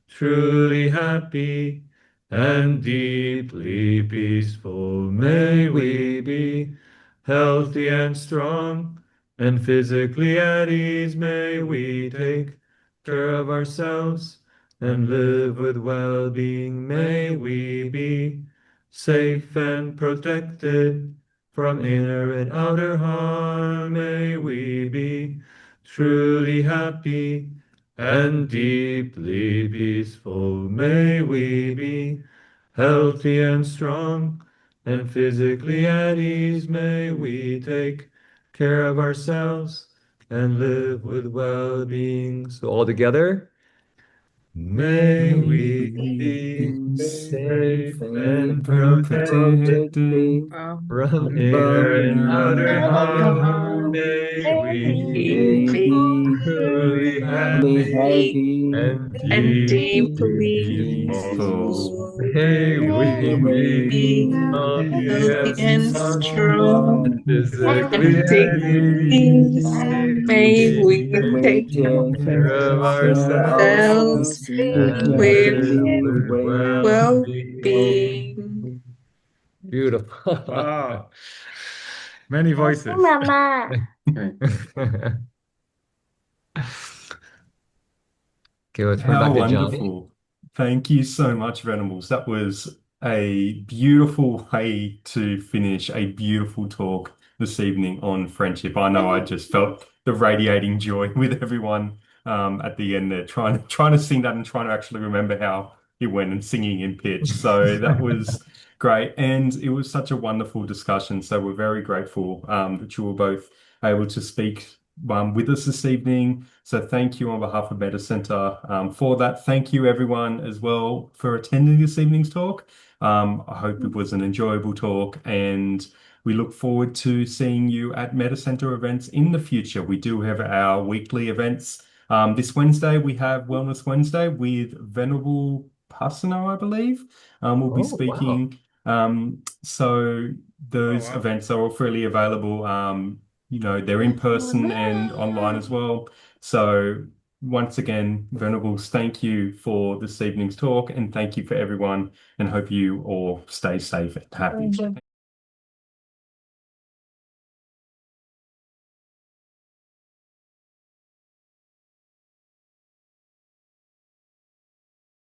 truly happy and deeply peaceful. May we be healthy and strong and physically at ease. May we take care of ourselves and live with well-being. May we be safe and protected from inner and outer harm. May we be truly happy and deeply peaceful. May we be healthy and strong and physically at ease. May we take care of ourselves and live with well-being. So all together, may we be safe and protected from inner and outer harm. May we be truly happy and deeply peaceful. May we be healthy and strong and physically at ease. May we take care of ourselves and live with well-being. Beautiful. Wow. Many voices. Okay, let's turn How back to Johnny. wonderful. Thank you so much, Venerables. That was a beautiful way to finish a beautiful talk this evening on friendship. I know I just felt the radiating joy with everyone at the end there, trying to sing that and trying to actually remember how it went and singing in pitch. So that was great. And it was such a wonderful discussion. So we're very grateful that you were both able to speak with us this evening. So thank you on behalf of Meta Center for that. Thank you everyone as well for attending this evening's talk. I hope it was an enjoyable talk and we look forward to seeing you at Meta Center events in the future. We do have our weekly events. This Wednesday we have Wellness Wednesday with Venerable Pasano, I believe. We'll be Oh, wow. speaking. So those wow. events are all freely available. You know, they're in person and online as well. So once again, Venerables, thank you for this evening's talk and thank you for everyone and hope you all stay safe and happy.